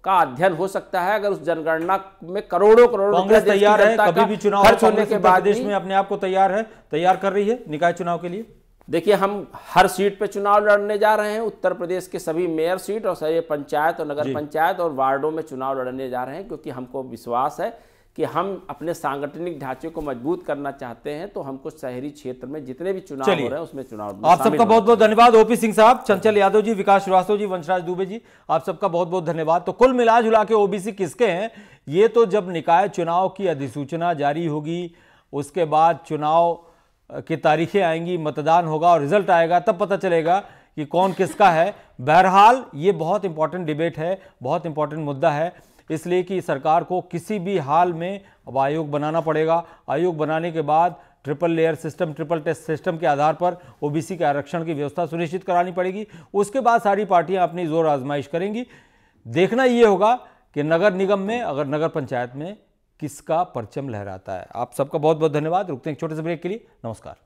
Speaker 6: का अध्ययन हो सकता है अगर उस जनगणना में करोड़ों
Speaker 1: कांग्रेस तैयार है, कभी भी चुनाव
Speaker 6: खर्च होने के बाद
Speaker 1: देश में अपने आप को तैयार कर रही है निकाय चुनाव के लिए।
Speaker 6: देखिए, हम हर सीट पे चुनाव लड़ने जा रहे हैं। उत्तर प्रदेश के सभी मेयर सीट और सारे पंचायत और नगर पंचायत और वार्डों में चुनाव लड़ने जा रहे हैं, क्योंकि हमको विश्वास है कि हम अपने सांगठनिक ढांचे को मजबूत करना चाहते हैं। तो हमको शहरी क्षेत्र में जितने भी चुनाव हो रहे हैं उसमें चुनाव।
Speaker 1: आप सबका बहुत बहुत धन्यवाद। ओपी सिंह साहब, चंचल यादव जी, विकास श्रीवास्तव जी, वंशराज दुबे जी, आप सबका बहुत बहुत धन्यवाद। तो कुल मिला जुला के ओबीसी किसके हैं, ये तो जब निकाय चुनाव की अधिसूचना जारी होगी, उसके बाद चुनाव की तारीखें आएंगी, मतदान होगा और रिजल्ट आएगा, तब पता चलेगा कि कौन किसका है। बहरहाल ये बहुत इंपॉर्टेंट डिबेट है, बहुत इंपॉर्टेंट मुद्दा है, इसलिए कि सरकार को किसी भी हाल में अब आयोग बनाना पड़ेगा। आयोग बनाने के बाद triple layer system, triple test system के आधार पर ओबीसी के आरक्षण की व्यवस्था सुनिश्चित करानी पड़ेगी। उसके बाद सारी पार्टियां अपनी जोर आजमाइश करेंगी। देखना ये होगा कि नगर निगम में, अगर नगर पंचायत में किसका परचम लहराता है। आप सबका बहुत बहुत धन्यवाद। रुकते हैं एक छोटे से ब्रेक के लिए। नमस्कार।